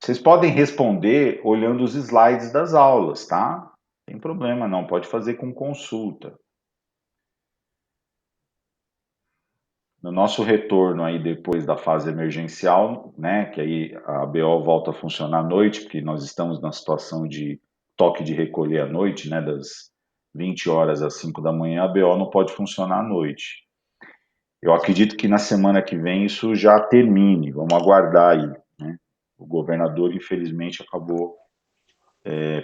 Vocês podem responder olhando os slides das aulas, tá? Não tem problema não, pode fazer com consulta. No nosso retorno aí depois da fase emergencial, né, que aí a ABO volta a funcionar à noite, porque nós estamos na situação de toque de recolher à noite, né, das 20 horas às 5 da manhã, a ABO não pode funcionar à noite. Eu acredito que na semana que vem isso já termine, vamos aguardar aí, né? O governador, infelizmente, acabou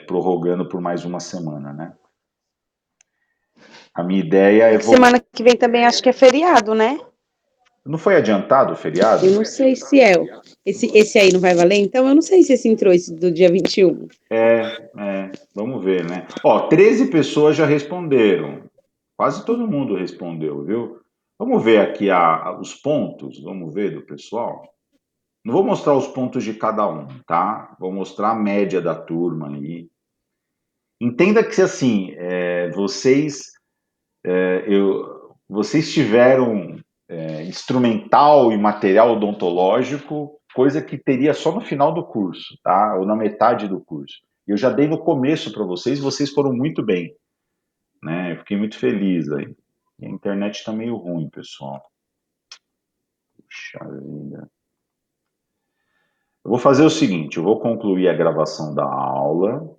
prorrogando por mais uma semana, né? A minha ideia é... Semana que vem também acho que é feriado, né? Não foi adiantado o feriado? Eu não sei se é. Esse aí não vai valer, então eu não sei se esse entrou, esse do dia 21. Vamos ver, né? Ó, 13 pessoas já responderam. Quase todo mundo respondeu, viu? Vamos ver aqui os pontos, vamos ver do pessoal. Não vou mostrar os pontos de cada um, tá? Vou mostrar a média da turma aí. Entenda que, assim, vocês tiveram instrumental e material odontológico, coisa que teria só no final do curso, tá? Ou na metade do curso. Eu já dei no começo para vocês, vocês foram muito bem, né? Eu fiquei muito feliz aí. E a internet está meio ruim, pessoal. Puxa vida. Eu vou fazer o seguinte, eu vou concluir a gravação da aula,